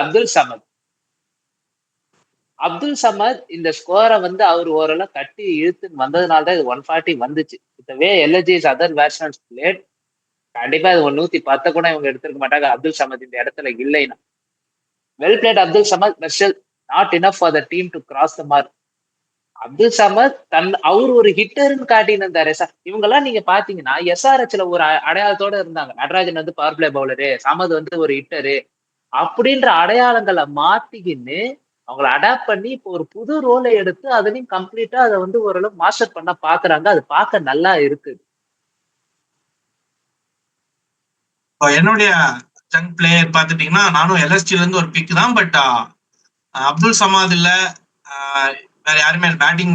அப்துல் சமத் இந்த ஸ்கோரை வந்து அவர் ஓரளவு கட்டி இழுத்துன்னு வந்ததுனாலதான் இது 140 வந்துச்சு. இதுவே எல்எஸ்ஜிஸ் அதர் பேட்ஸ்மேன்ஸ் பிளேட் கண்டிப்பா இது 110 கூட இவங்க எடுத்திருக்க மாட்டாங்க அப்துல் சமத் இந்த இடத்துல இல்லைன்னா. Well played Abdul Samad, but still not enough for the team to cross the mark. Abdul Samad அவர் ஒரு ஹிட்டர்னு காட்டியிருந்தாரு சார். இவங்க எல்லாம் நீங்க பாத்தீங்கன்னா எஸ்ஆர்ஹெச்ல ஒரு அடையாளத்தோட இருந்தாங்க. நடராஜன் வந்து பவர் பிளே பவுலரு, சமத் வந்து ஒரு ஹிட்டரு அப்படின்ற அடையாளங்களை மாத்திக்கின்னு அவங்கள அடாப்ட் பண்ணி இப்போ ஒரு புது ரோலை எடுத்து அதுலயும் கம்ப்ளீட்டா அதை வந்து ஓரளவு மாஸ்டர் பண்ண பாக்குறாங்க. அது பார்க்க நல்லா இருக்கு. என்னுடைய ஜங் பிளேயர் பாத்துட்டீங்கன்னா நானும் எல்எஸ்டில இருந்து ஒரு பிக் தான். பட் அப்துல் சமாத் இல்ல, வேற யாருமே பேட்டிங்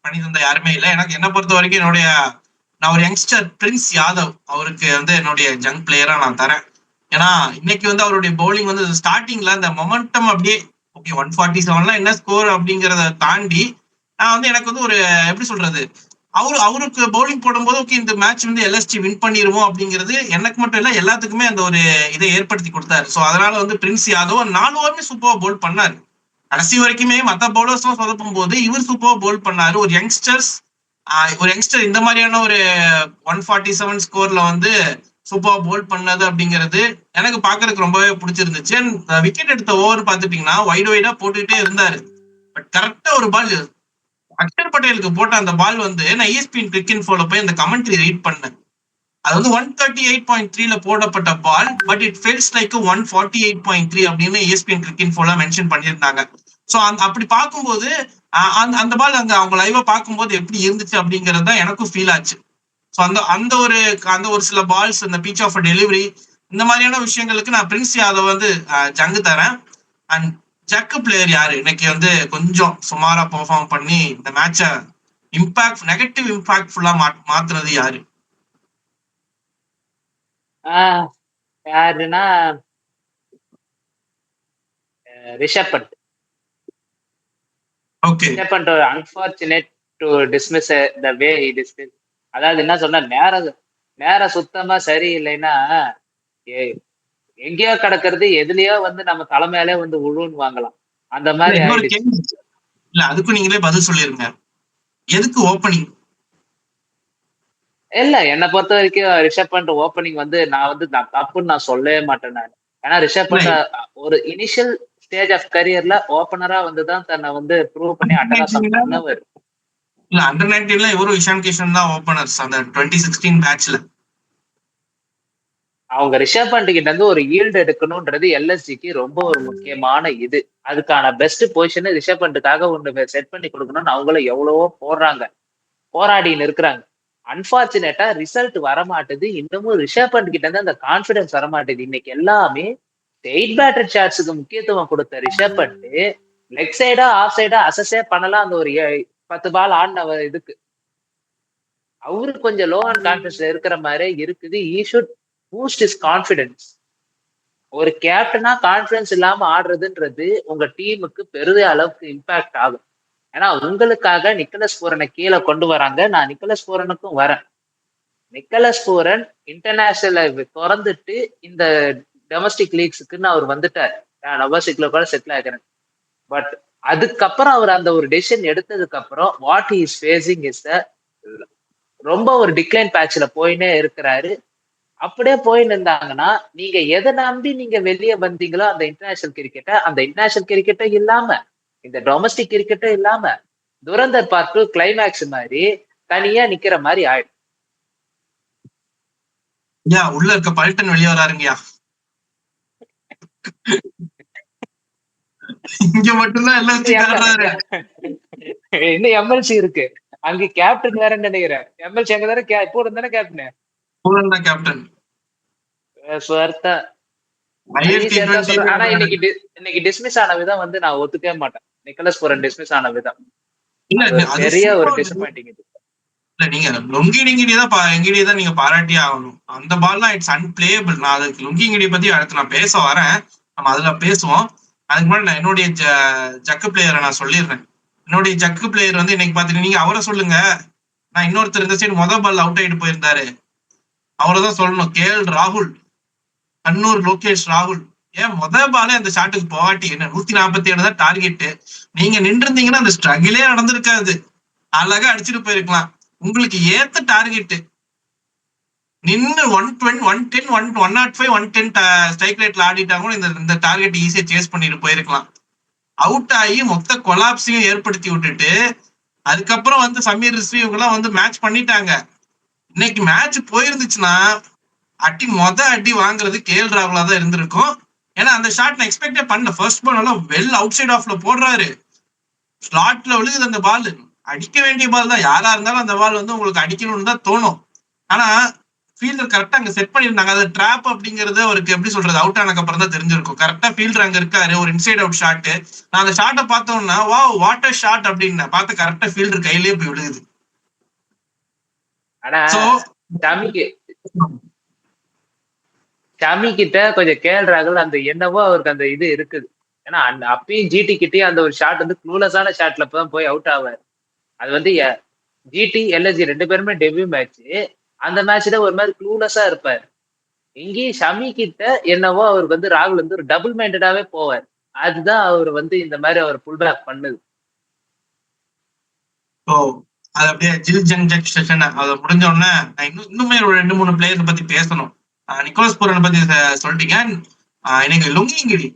பண்ணி தந்த யாருமே இல்லை. எனக்கு என்ன பொறுத்த வரைக்கும் நான் ஒரு யங்ஸ்டர் பிரின்ஸ் யாதவ் அவருக்கு வந்து என்னுடைய ஜங் பிளேயரா நான் தரேன். ஏன்னா இன்னைக்கு வந்து அவருடைய பவுலிங் வந்து ஸ்டார்டிங்ல அந்த மொமெண்டம் அப்படியே ஓகே 147 என்ன ஸ்கோர் அப்படிங்கிறத தாண்டி நான் வந்து எனக்கு வந்து ஒரு எப்படி சொல்றது, அவருக்கு பவுலிங் போடும்போது ஓகே இந்த மேட்ச் வந்து எல்எஸ்டி வின் பண்ணிடுவோம் அப்படிங்கிறது எனக்கு மட்டும் இல்ல எல்லாத்துக்குமே அந்த ஒரு இதை ஏற்படுத்தி கொடுத்தாரு. ஸோ அதனால வந்து பிரின்ஸ் யாதவ் 4 ஓவருமே சூப்பரா பவுல் பண்ணாரு. கடைசி வரைக்குமே மற்ற பவுலர்ஸ் எல்லாம் சொதப்பும் போது இவர் சூப்பரா பவுல் பண்ணாரு. ஒரு யங்ஸ்டர் இந்த மாதிரியான ஒரு 147 ஸ்கோர்ல வந்து சூப்பரா பவுல் பண்ணது அப்படிங்கிறது எனக்கு பாக்குறதுக்கு ரொம்பவே பிடிச்சிருந்துச்சு. விக்கெட் எடுத்த ஓவர் பாத்துட்டீங்கன்னா வைடா போட்டுக்கிட்டே இருந்தாரு. பட் கரெக்டா ஒரு பால் அக்ஷர் பட்டேலுக்கு போட்ட அந்த பால் வந்து நான் ESPN கிரிக் இன்ஃபோல போய் அந்த கமெண்ட்ரி ரீட் பண்ணேன். அது வந்து 138.3ல போடப்பட்ட பால், பட் இட் ஃபெல்ஸ் லைக் 148.3 அப்படின்னு ESPN கிரிக் இன்ஃபோல மென்ஷன் பண்ணியிருந்தாங்க. ஸோ அப்படி பார்க்கும்போது அந்த பால் அங்க அவங்க லைவா பார்க்கும்போது எப்படி இருந்துச்சு அப்படிங்கிறது தான் எனக்கும் ஃபீல் ஆச்சு. ஸோ அந்த ஒரு சில பால்ஸ், இந்த பீச் ஆஃப் டெலிவரி, இந்த மாதிரியான விஷயங்களுக்கு நான் பிரின்ஸ் யாதவ் வந்து ஜங்கு தரேன். அண்ட் ஜக்கு பிளேயர் யாரு இன்னைக்கு வந்து கொஞ்சம் சுமாரா பெர்ஃபார்ம் பண்ணி இந்த மேட்சை நெகட்டிவ் இம்பாக்ட்ஃபுல்லா மாத்துறது யாரு? யாருன்னா ரிஷப் பண்ட். ரிஷப் பண்ட் ஒரு unfortunate to dismiss the way he dismiss. அதாவது என்ன சொன்னா நேரம் சுத்தமா சரியில்லைன்னா எங்கேயோ கிடக்கிறது எதுலயோ வந்து நம்ம தலைமையிலே வந்து உழுன்னு வாங்கலாம். அந்த மாதிரி இல்ல அதுக்கும் நீங்களே பதில் சொல்லிருங்க. எதுக்கு ஓப்பனிங்? இல்ல என்னை பொறுத்த வரைக்கும் ரிஷப் பண்ட் ஓப்பனிங் வந்து நான் தப்புன்னு நான் சொல்லவே மாட்டேன். நான் ஏன்னா ரிஷப் பண்ட் ஒரு இனிஷியல் ஸ்டேஜ் ஆஃப் கரியர்ல ஓப்பனரா வந்துதான் தன்னை வந்து ப்ரூவ் பண்ணி அட்டகாசம் பண்ணவர். இல்ல அண்டர் 19ல இவரும் இஷான் கிஷன் தான் ஓபனர்ஸ் அந்த 2016 பேட்ச்ல. அவங்க ரிஷப் பண்ட் கிட்ட இருந்து ஒரு ஈல்டு எடுக்கணும்ன்றது எல்எஸ்ஜிக்கு ரொம்ப ஒரு முக்கியமான இது. அதுக்கான பெஸ்ட் பொசிஷன் ரிஷப் பண்ட்டுக்காக ஒன்று செட் பண்ணி கொடுக்கணும்னு அவங்களும் எவ்வளவோ போராடின்னு இருக்கிறாங்க. அன்பார்ச்சுனேட்டா ரிசல்ட் வரமாட்டுது. இன்னமும் ரிஷப் பண்ட் கிட்ட இருந்து அந்த கான்பிடன்ஸ் வரமாட்டேது. இன்னைக்கு எல்லாமே 8 பேட்டர் ஷாட்ஸுக்கு முக்கியத்துவம் கொடுத்த ரிஷப் பண்ட் லெக் சைடா ஆஃப் சைடா அசஸே பண்ணலாம். அந்த ஒரு 10 பால் ஆடின இதுக்கு அவரு கொஞ்சம் லோ அண்ட் கான்பிடன்ஸ்ல இருக்கிற மாதிரி இருக்குது. He should boost is confidence. ஒரு கேப்டனா கான்பிடன்ஸ் இல்லாம ஆடுறதுன்றது உங்க டீமுக்கு பெரிய அளவுக்கு இம்பாக்ட் ஆகும். ஏன்னா உங்களுக்காக நிக்கலஸ் பூரனை கீழே கொண்டு வராங்க. நான் நிக்கலஸ் பூரனுக்கும் வரேன். நிக்கலஸ் பூரன் இன்டர்நேஷனல் திறந்துட்டு இந்த டொமஸ்டிக் லீக்ஸுக்குன்னு அவர் வந்துட்டார். நான் டொமஸ்டிக்ல கூட செட்டில் ஆகிறேன். பட் அதுக்கப்புறம் அவர் அந்த ஒரு டெசிஷன் எடுத்ததுக்கு அப்புறம் வாட் இஸ் ஃபேசிங் இஸ் ரொம்ப ஒரு டிக்ளைன் பேட்ச்ல போயினே இருக்கிறாரு. அப்படியே போயின்னு இருந்தாங்கன்னா நீங்க எதை நம்பி நீங்க வெளியே வந்தீங்களோ அந்த இன்டர்நேஷனல் கிரிக்கெட்டை இல்லாம இந்த டொமஸ்டிக் கிரிக்கெட்டும் இல்லாம துரந்தர் பார்ட் கிளைமேக்ஸ் மாதிரி தனியா நிக்கிற மாதிரி ஆயிடும். உள்ள இருக்க பல்டன் வெளியே வராருங்கயா. இங்க மட்டும்தான் இன்னும் எம்எல்சி இருக்கு. அங்க கேப்டன் வேற நினைக்கிறேன். எம்எல்சி அங்க தானே இப்போ தானே கேப்டன். ஆனா இன்னைக்கு டிஸ்மிஸ் ஆன விதம் வந்து நான் ஒத்துக்கவே மாட்டேன். நிக்கலஸ் பூரன் டிஸ்மிஸ் ஆன விதம் பெரிய ஒரு டிசப்பாயிண்டிங். இல்ல நீங்க லுங்கிடியை தான் நீங்க பாராட்டியே ஆகணும். அந்த பால்லாம் இட்ஸ் அன்பிளேயபிள். நான் அதுக்கு லுங்கிடியை பத்தி அடுத்து நான் பேச வரேன். நம்ம அதுல பேசுவோம். அதுக்கு முன்னாடி நான் என்னுடைய ஜக்கு பிளேயரை நான் சொல்லிடுறேன். என்னுடைய ஜக்கு பிளேயர் வந்து இன்னைக்கு பாத்தீங்கன்னா நீங்க அவரை சொல்லுங்க. நான் இன்னொருத்தர் இந்த சைடு முதல் பால் அவுட் ஆயிட்டு போயிருந்தாரு, அவரைதான் சொல்லணும். கேஎல் ராகுல், கண்ணூர் லோகேஷ் ராகுல். ஏன் முதல் பாலே அந்த ஷாட்டுக்கு போகாட்டி என்ன 147 தான் டார்கெட்டு. நீங்க நின்று இருந்தீங்கன்னா அந்த ஸ்ட்ரகிளே நடந்திருக்காது. அழகா அடிச்சுட்டு போயிருக்கலாம். உங்களுக்கு ஏத்த டார்கெட்டு நின்று 120 110 105 110 ஸ்ட்ரைக் ரேட்ல ஆடிட்டாங்க. இந்த டார்கெட் ஈஸியா சேஸ் பண்ணிட்டு போயிருக்கலாம். அவுட் ஆகி மொத்த கொலாப்ஸையும் ஏற்படுத்தி விட்டுட்டு அதுக்கப்புறம் வந்து சமீர் ரிஸ்வி இவங்க எல்லாம் வந்து மேட்ச் பண்ணிட்டாங்க. இன்னைக்கு மேட்ச் போயிருந்துச்சுன்னா அடி வாங்குறது கேஎல் ராகுலா தான் இருந்திருக்கும். ஏன்னா அந்த ஷாட் நான் எக்ஸ்பெக்டே பண்ணல. ஃபர்ஸ்ட் பால் நல்லா வெல் அவுட் சைட் ஆஃப்ல போடுறாரு, ஸ்லாட்ல விழுகுது அந்த பால். அடிக்க வேண்டிய பால் தான். யாரா இருந்தாலும் அந்த பால் வந்து உங்களுக்கு அடிக்கணும்னு தான் தோணும். ஆனா ஃபீல்டர் கரெக்டா அங்க செட் பண்ணிருந்தாங்க. அது ட்ராப் அப்படிங்கிறது அவருக்கு எப்படி சொல்றது, அவுட் ஆனதுக்கு அப்புறம் தான் தெரிஞ்சிருக்கும். கரெக்டா ஃபீல்டர் அங்க இருக்காரு, ஒரு இன்சைட் அவுட் ஷாட். நான் அந்த ஷாட்டை பார்த்தோம்னா வாவ் வாட் அ ஷாட் அப்படின்னு பார்த்து கரெக்டா ஃபீல்டர் கையிலேயே போய் விழுகுது. ஆனா ஷமி கிட்ட கொஞ்சம் கேஎல் ராகுல் அந்த என்னவோ அவருக்கு அந்த இது இருக்குது. ஏன்னா அப்பயும் ஜிடி கிட்டே அந்த ஒரு ஷாட் வந்து க்ளூலஸான ஷாட்ல தான் போய் அவுட் ஆவார். அது வந்து ஜிடி எல்எஸ்ஜி 2 பேருமே டெபியூ மேட்ச். அந்த மேட்ச்ல ஒரு மாதிரி க்ளூலஸா இருப்பார். இங்கேயும் ஷமி கிட்ட என்னவோ அவருக்கு வந்து ராகுல் வந்து ஒரு டபுள் மைண்டடாவே போவார். அதுதான் அவர் வந்து இந்த மாதிரி அவர் புல் பேக் பண்ணுது. அது அப்படியே ஜில் ஜங் செஷன் அது முடிஞ்ச உடனே இன்னுமே ஒரு 2-3 பிளேயர் பத்தி பேசணும். நிக்கோலஸ் பூரனை பத்தி சொல்லிட்டீங்க. இன்னைக்கு லுங்கிங்கிடி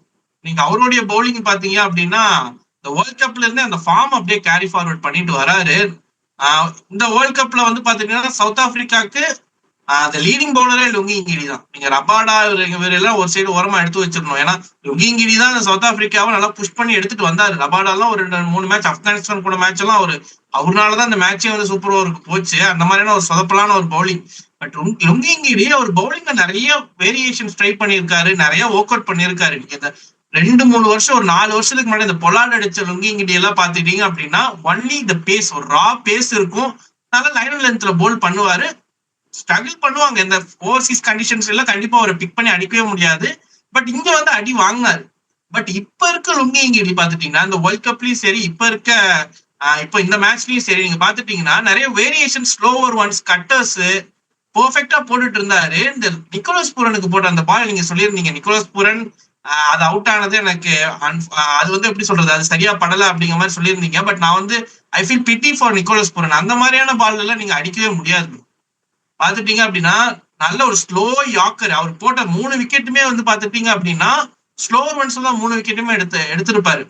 நீங்க அவருடைய பவுலிங் பாத்தீங்க அப்படின்னா இந்த வேர்ல்ட் கப்ல இருந்து அந்த ஃபார்ம் அப்படியே கேரி ஃபார்வர்ட் பண்ணிட்டு வராரு. இந்த வேர்ல்ட் கப்ல வந்து பாத்தீங்கன்னா சவுத் ஆப்பிரிக்காவுக்கு அந்த லீடிங் பவுலரே லுங்கிங்கிடி தான். நீங்க ரபாடா இவரெல்லாம் ஒரு சைடு ஓரமா எடுத்து வச்சிடணும். ஏன்னா லுங்கிங்கிடி தான் அந்த சவுத் ஆப்பிரிக்காவை நல்லா புஷ் பண்ணி எடுத்துட்டு வந்தாரு. ரபாடாலாம் ஒரு 2-3 மேட்ச் ஆப்கானிஸ்தான் கூட மேட்ச் எல்லாம் அவருனாலதான் அந்த மேட்சே வந்து சூப்பர் ஓவருக்கு போச்சு. அந்த மாதிரியான ஒரு சொதப்பலான ஒரு பவுலிங். பட் லுங்கிங்கிடி ஒரு பவுலிங்ல நிறைய வேரியேஷன்ஸ் ட்ரை பண்ணியிருக்காரு, நிறைய ஒர்க் அவுட் பண்ணியிருக்காரு. நீங்க இந்த 2-3 வருஷம் ஒரு 4 வருஷத்துக்கு முன்னாடி இந்த பொலாட் அடிச்ச லுங்கிங்கிடி எல்லாம் பாத்துட்டீங்க அப்படின்னா ஒன்லி இந்த பேஸ், ஒரு ரா பேஸ் இருக்கும். நல்லா லைன் லென்த்ல போல் பண்ணுவாரு, ஸ்ட்ரகிள் பண்ணுவாங்க. இந்த ஓவர்சீஸ் கண்டிஷன்ஸ் எல்லாம் கண்டிப்பா அவரை பிக் பண்ணி அடிக்கவே முடியாது. பட் இங்க வந்து அடி வாங்கினாரு. பட் இப்ப இருக்க லுங்கிங்கிடி பாத்துட்டீங்கன்னா இந்த வேர்ல்ட் கப்லயும் சரி, இப்ப இந்த மேட்ச்லயும் சரி, நீங்க பாத்துட்டீங்கன்னா நிறைய வேரியேஷன், ஸ்லோவர் ஒன்ஸ், கட்டர்ஸ் பெர்ஃபெக்டா போட்டுட்டு இருந்தாரு. இந்த நிக்கோலஸ் பூரனுக்கு போட்ட அந்த பால் நீங்க சொல்லியிருந்தீங்க, நிக்கோலஸ் பூரன் அது அவுட் ஆனது எனக்கு அது வந்து எப்படி சொல்றது, அது சரியா படல அப்படிங்கிற மாதிரி சொல்லியிருந்தீங்க. பட் நான் வந்து I feel pity for Nicholas Pooran. அந்த மாதிரியான பால் எல்லாம் நீங்க அடிக்கவே முடியாது. பாத்துட்டீங்க அப்படின்னா நல்ல ஒரு ஸ்லோ யாக்கர். அவர் போட்ட 3 விக்கெட்டுமே வந்து பாத்துட்டீங்க அப்படின்னா ஸ்லோவர் ஒன்ஸ் தான் 3 விக்கெட்டுமே எடுத்திருப்பாரு.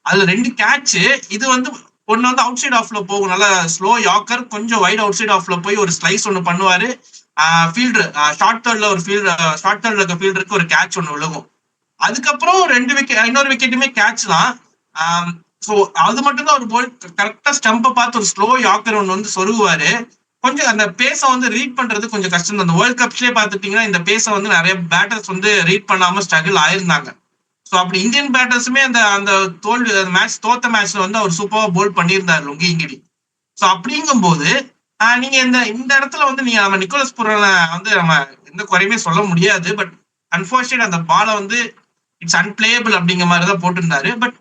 அதுல 2 கேட்ச். இது வந்து ஒன்னு வந்து அவுட் சைட் ஆஃப்ல போகும், நல்லா ஸ்லோ யாக்கர், கொஞ்சம் வைட் அவுட் சைட் ஆஃப்ல போய் ஒரு ஸ்லைஸ் ஒன்னு பண்ணுவாரு. ஃபீல்டர் ஷார்ட் தேர்ட்ல ஒரு ஷார்ட் தேர்ட்ல இருக்க ஃபீல்டருக்கு ஒரு கேட்ச் ஒன்னு விழுகும். அதுக்கப்புறம் இன்னொரு விக்கெட்டுமே கேட்ச் தான். ஸோ அது மட்டும் தான் ஒரு போல் கரெக்டா ஸ்டம்பை பார்த்து ஒரு ஸ்லோ யாக்கர் ஒன்று வந்து சொருகுவாரு. கொஞ்சம் அந்த பேஸை வந்து ரீட் பண்றது கொஞ்சம் கஷ்டம். அந்த வேர்ல்ட் கப்ஸ்லயே பாத்துட்டீங்கன்னா இந்த பேஸை வந்து நிறைய பேட்டர்ஸ் வந்து ரீட் பண்ணாம ஸ்ட்ரகிள் ஆயிருந்தாங்க. ஸோ அப்படி இந்தியன் பேட்டர்ஸுமே அந்த தோல்வி தோத்த மேட்ச்ல வந்து அவர் சூப்பரா போல் பண்ணியிருந்தாரு லுங்கிங்கிடி. ஸோ அப்படிங்கும் போது நீங்க இந்த இடத்துல வந்து நீங்க நம்ம நிக்கோலஸ் புரனை வந்து நம்ம எந்த குறையுமே சொல்ல முடியாது. பட் அன்பார்ச்சுனேட் அந்த பாலை வந்து இட்ஸ் அன்பிளேயபிள் அப்படிங்கிற மாதிரி தான் போட்டிருந்தாரு. பட்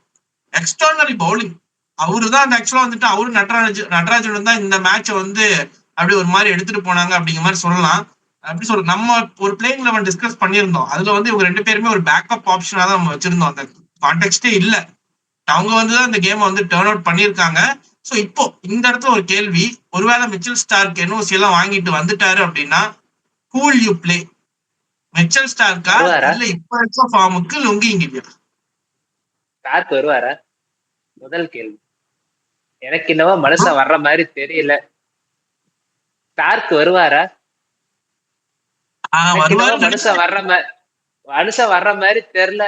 எக்ஸ்ட்ரானரி பவுலிங் அவரு தான் ஆக்சுவலா வந்துட்டு அவரு நடராஜன் தான் இந்த மேட்சை வந்து அப்படி ஒரு மாதிரி எடுத்துட்டு போனாங்க அப்படிங்கிற மாதிரி சொல்லலாம். அப்படி சொல்ல நம்ம ஒரு பிளேயிங் 11 டிஸ்கஸ் பண்ணியிருந்தோம். அதுல வந்து இவங்க 2 பேருமே ஒரு பேக்கப் ஆப்ஷனா தான் நம்ம வச்சிருந்தோம். அந்த கான்டெக்ஸ்டே இல்ல, அவங்க வந்துதான் இந்த கேமை வந்து டர்ன் அவுட் பண்ணியிருக்காங்க. ஸோ இப்போ இந்த இடத்துல ஒரு கேள்வி, ஒருவேளை மிச்சல் ஸ்டார்க் NOC எல்லாம் வாங்கிட்டு வந்துட்டாரு அப்படின்னா who will you play? Mitchell ஸ்டார்க்கா இல்ல இப்ப இருக்க ஃபார்முக்கு லுங்கிங்கிடியா? ஸ்டார்க் வருவாரா? முதல் கேள்வி. எனக்கு என்னவோ மனசா வர்ற மாதிரி தெரியல. ஸ்டார்க் வருவாரா? மனுஷ வர்ற மாதிரி தெரியல.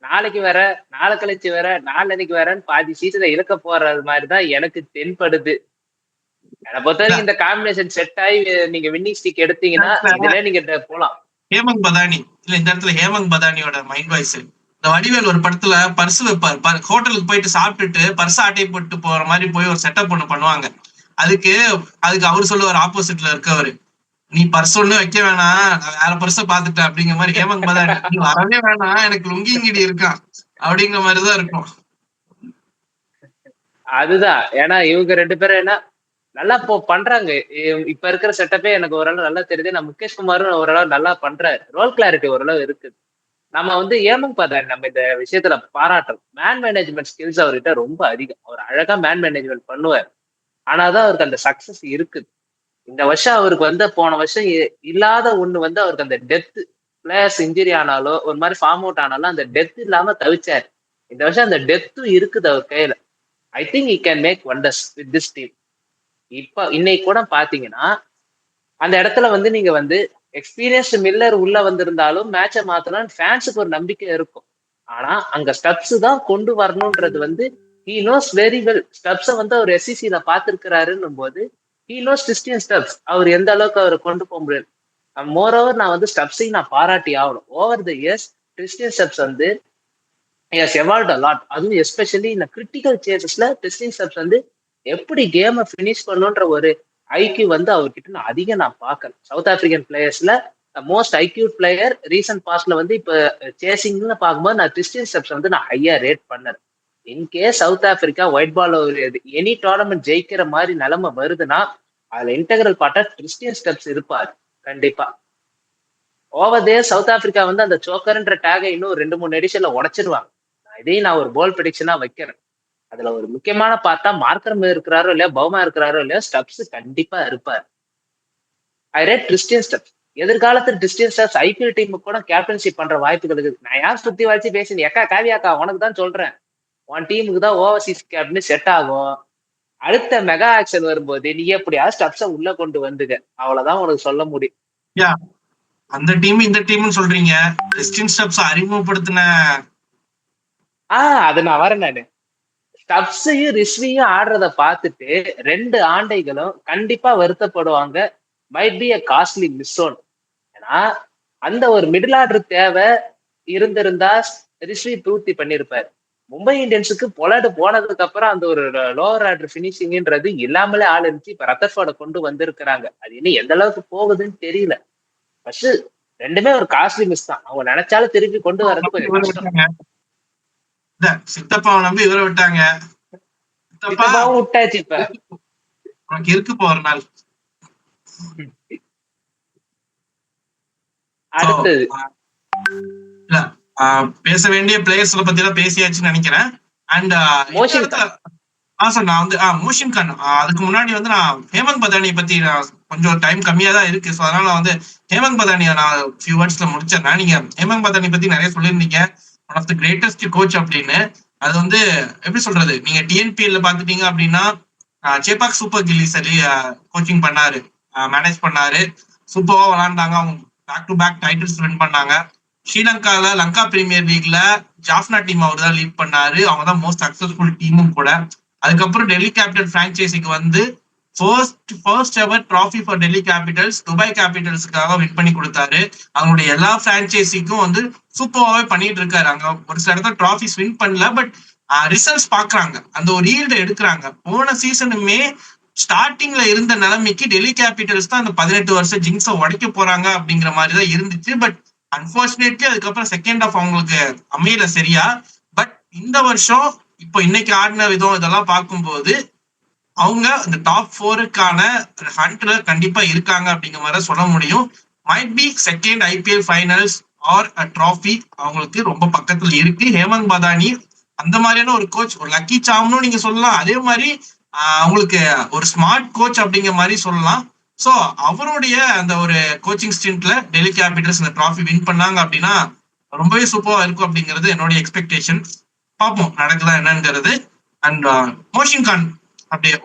நாளைக்கு வர, நாளை கழிச்சு வர, நாளன்னைக்கு வரன்னு பாதி சீசனை இழக்க போறது மாதிரிதான் எனக்கு தென்படுது. என்னை பொறுத்த வரைக்கும் இந்த காம்பினேஷன் செட் ஆகி நீங்க வின்னிங் ஸ்டிக் எடுத்தீங்கன்னா இதுல நீங்க போலாம். ஹேமங் பதானி இல்ல, இந்த இடத்துல ஹேமங் பதானியோட மைண்ட் வாய்ஸ். இந்த வடிவேல் ஒரு படத்துல பர்ஸ் வைப்பார், ஹோட்டலுக்கு போயிட்டு சாப்பிட்டுட்டு பர்ஸ் ஆட்டை போட்டு போற மாதிரி போய் ஒரு செட்டப் ஒண்ணு பண்ணுவாங்க. அதுக்கு அவரு சொல்லுவார் ஆப்போசிட்ல இருக்கவரு, நீ பர்ஸ் ஒண்ணு வைக்க வேணாம், நான் வேற பர்ஸ பாத்துட்டேன் அப்படிங்கிற மாதிரி. ஹேமங் பதானி நீ வரவே வேணாம், எனக்கு லுங்கிங்கிடி இருக்கான் அப்படிங்கிற மாதிரிதான் இருக்கும். அதுதான், ஏன்னா இவங்க 2 பேரும் என்ன நல்லா பண்றாங்க. இப்ப இருக்கிற செட்டப்பே எனக்கு ஓரளவு நல்லா தெரியுது. நான் முகேஷ் குமாரும் ஓரளவு நல்லா பண்றாரு, ரோல் கிளாரிட்டி ஓரளவு இருக்குது. நம்ம வந்து ஹேமங் பதானி நம்ம இந்த விஷயத்துல பாராட்டணும். மேன் மேனேஜ்மெண்ட் ஸ்கில்ஸ் அவர்கிட்ட ரொம்ப அதிகம். அவர் அழகா மேன் மேனேஜ்மெண்ட் பண்ணுவார். ஆனாதான் அவருக்கு அந்த சக்சஸ் இருக்குது. இந்த வருஷம் அவருக்கு வந்து போன வருஷம் இல்லாத ஒண்ணு வந்து அவருக்கு அந்த டெப்த், பிளேயர்ஸ் இன்ஜுரி ஆனாலோ ஒரு மாதிரி ஃபார்ம் அவுட் ஆனாலும் அந்த டெப்த் இல்லாம தவிச்சாரு. இந்த வருஷம் அந்த டெப்த்தும் இருக்குது அவர் கையில. I think he can make wonders with this team. இப்ப இன்னைக்கு கூட பாத்தீங்கன்னா அந்த இடத்துல வந்து நீங்க வந்து எக்ஸ்பீரியன்ஸ்டு மில்லர் உள்ள வந்திருந்தாலும் மேட்சை மாத்தலாம், ஃபேன்ஸுக்கு ஒரு நம்பிக்கை இருக்கும். ஆனா அங்க ஸ்டப்ஸ் தான் கொண்டு வரணும்ன்றது வந்து he knows very well. ஸ்டப்ஸை வந்து அவர் SECல பாத்துருக்கிறாருன்னும் போது he knows Christian Stubbs அவர் எந்த அளவுக்கு அவரை கொண்டு போக முடியாது. மோரோவர் நான் வந்து ஸ்டப்ஸையும் நான் பாராட்டி ஆகணும். Over the years Christian stubs வந்து எவால்வ்ட் அ லாட். அதுவும் எஸ்பெஷலி இந்த கிரிட்டிக்கல் சேசஸ்ல கிறிஸ்டியன் ஸ்டப்ஸ் வந்து எப்படி கேமை ஃபினிஷ் பண்ணுன்ற ஒரு ஐக்கியூ வந்து அவர்கிட்ட நான் அதிகம் நான் பார்க்கறேன். சவுத் ஆப்பிரிக்கன் பிளேயர்ஸ்ல மோஸ்ட் ஐக்யூ பிளேயர் ரீசன்ட் பாஸ்ட்ல வந்து இப்ப சேசிங்னு பார்க்கும்போது நான் கிறிஸ்டியன் ஸ்டப்ஸ் வந்து நான் ஹையா ரேட் பண்ணேன். In case south Africa white ball any tournament ஜெயிக்கிற மாதிரி நிலைமை வருதுன்னா அதுல இன்டெகிரல் பார்ட்டா கிறிஸ்டியன் ஸ்டெப்ஸ் இருப்பார் கண்டிப்பா. ஓவர் தேர் சவுத் ஆப்பிரிக்கா வந்து அந்த சோக்கர்ன்ற டேகை இன்னும் 2-3 எடிஷன்ல உடைச்சிருவாங்க. இதையும் நான் ஒரு போல் ப்ரெடிக்ஷனா வைக்கிறேன். அதுல ஒரு முக்கியமான பார்த்தா மார்க்கர் இருக்கிறாரோ இல்லையா, பவுமா இருக்கிறாரோ இல்லையா, ஸ்டெப்ஸ் கண்டிப்பா இருப்பார். ஐ ரேட் கிறிஸ்டியன் ஸ்டெப்ஸ். எதிர்காலத்தில் கிறிஸ்டியன் ஸ்டெப்ஸ் IPL டீமுக்கு கூட கேப்டன்ஷிப் பண்ற வாய்ப்புகள் இருக்குது. நான் யார் சுத்தி வச்சு பேசி எக்கா காவியாக்கா உனக்கு தான் சொல்றேன், உன் டீமுக்கு தான் ஓவர்சீஸ் கேப்டன் செட் ஆகும். அடுத்த மெகா ஆக்ஷன் வரும்போது நீ எப்படியாவது ஸ்டெப்ஸை உள்ள கொண்டு வந்துங்க, அவ்வளவுதான் உனக்கு சொல்ல முடியும். அந்த டீம் இந்த டீம்னு சொல்றீங்க, கிறிஸ்டியன் ஸ்டெப்ஸ் அறிமுகப்படுத்தின அது நான் வரேன். நானு ஸ்டப்ஸையும் ரிஸ்வியும் ஆடுறத பார்த்துட்டு 2 ஆண்டைகளும் கண்டிப்பா வருத்தப்படுவாங்க. Might be a costly miss one. ஏன்னா அந்த ஒரு மிடில் ஆர்டர் தேவை இருந்திருந்தா ரிஸ்வி பூர்த்தி பண்ணிருப்பாரு. மும்பை இந்தியன்ஸுக்கு பொலாடு போனதுக்கு அப்புறம் அந்த ஒரு லோவர் ஆர்டர் பினிஷிங்ன்றது இல்லாமலே ஆள் இருந்துச்சு. இப்ப ரத்தர்ஃபோர்ட கொண்டு வந்திருக்கிறாங்க. அது இன்னும் எந்த அளவுக்கு போகுதுன்னு தெரியல. ஃபர்ஸ்ட் 2மே ஒரு காஸ்ட்லி மிஸ் தான். அவங்க நினைச்சாலும் திருப்பி கொண்டு வரது கொஞ்சம் கஷ்டம். சித்தப்பாவை நம்பி இவரை விட்டாங்க, விட்டாச்சு. இப்ப உனக்கு இருக்கு போற நாள். அடுத்தது இல்ல பேச வேண்டிய பிளேயர்ஸ்ல பத்தி எல்லாம் பேசியாச்சுன்னு நினைக்கிறேன். அண்ட் நான் வந்து மோஷின் கான், அதுக்கு முன்னாடி வந்து நான் ஹேமந்த் பதானியை பத்தி கொஞ்சம் டைம் கம்மியா தான் இருக்கு. ஸோ அதனால வந்து ஹேமந்த் பதானியை நான் ஃபியூ வேர்ட்ஸ்ல முடிச்சிடறேன். நீங்க ஹேமந்த் பதானி பத்தி நிறைய சொல்லியிருந்தீங்க, one of the greatest coach அப்படின்னு. அது வந்து எப்படி சொல்றது, நீங்க டிஎன்பிஎல்ல பாத்துட்டீங்க அப்படின்னா சேபாக் சூப்பர் கில்லிஸ் சரி கோச்சிங் பண்ணாரு, மேனேஜ் பண்ணாரு, சூப்பரா விளையாண்டாங்க. அவங்க back to back titles win பண்ணாங்க. ஸ்ரீலங்கால லங்கா பிரீமியர் லீக்ல ஜாஃப்னா டீம் அவர் தான் லீட் பண்ணாரு. அவங்க தான் மோஸ்ட் சக்சஸ்ஃபுல் டீமும் கூட. அதுக்கப்புறம் டெல்லி கேபிட்டல் பிரான்ச்சைசிக்கு வந்து first ever trophy for Delhi Capitals Dubai கேபிட்டல்ஸ்க்காக வின் பண்ணி கொடுத்தாரு. அவங்களுடைய எல்லா பிரான்ச்சைசிக்கும் வந்து சூப்பராகவே பண்ணிட்டு இருக்காரு. அங்க ஒரு சில இடத்துல ட்ராஃபிஸ் வின் பண்ணல, பட் ரிசல்ட்ஸ் பாக்குறாங்க, அந்த ஒரு ஈல்ட எடுக்கிறாங்க. போன சீசனுமே ஸ்டார்டிங்ல இருந்த நிலைமைக்கு டெல்லி கேபிட்டல்ஸ் தான் அந்த 18 வருஷம் ஜிங்ஸை உடைக்க போறாங்க அப்படிங்கிற மாதிரி தான் இருந்துச்சு. பட் அன்பார்ச்சுனேட்லி அதுக்கப்புறம் செகண்ட் ஆஃப் அவங்களுக்கு அமையல சரியா. பட் இந்த வருஷம் இப்போ இன்னைக்கு ஆடின விதம் இதெல்லாம் பார்க்கும்போது அவங்க இந்த டாப் 4க்கான ஹண்ட்ல கண்டிப்பா இருக்காங்க அப்படிங்கிற மாதிரி சொல்ல முடியும். Might be second IPL finals or a trophy அவங்களுக்கு ரொம்ப பக்கத்துல இருக்கு. ஹேமந்த் மதானி அந்த மாதிரியான ஒரு கோச், ஒரு லக்கி சாம்னு நீங்க சொல்லலாம். அதே மாதிரி அவங்களுக்கு ஒரு ஸ்மார்ட் கோச் அப்படிங்கிற மாதிரி சொல்லலாம். ஸோ அவருடைய அந்த ஒரு கோச்சிங் ஸ்டின்ட்ல டெல்லி கேபிட்டல்ஸ் இந்த ட்ராஃபி வின் பண்ணாங்க அப்படின்னா ரொம்பவே சூப்பரா இருக்கும் அப்படிங்கிறது என்னுடைய எக்ஸ்பெக்டேஷன். பார்ப்போம் நடக்குதா என்னங்கிறது. அண்ட் மோஷின் கான், அப்படியே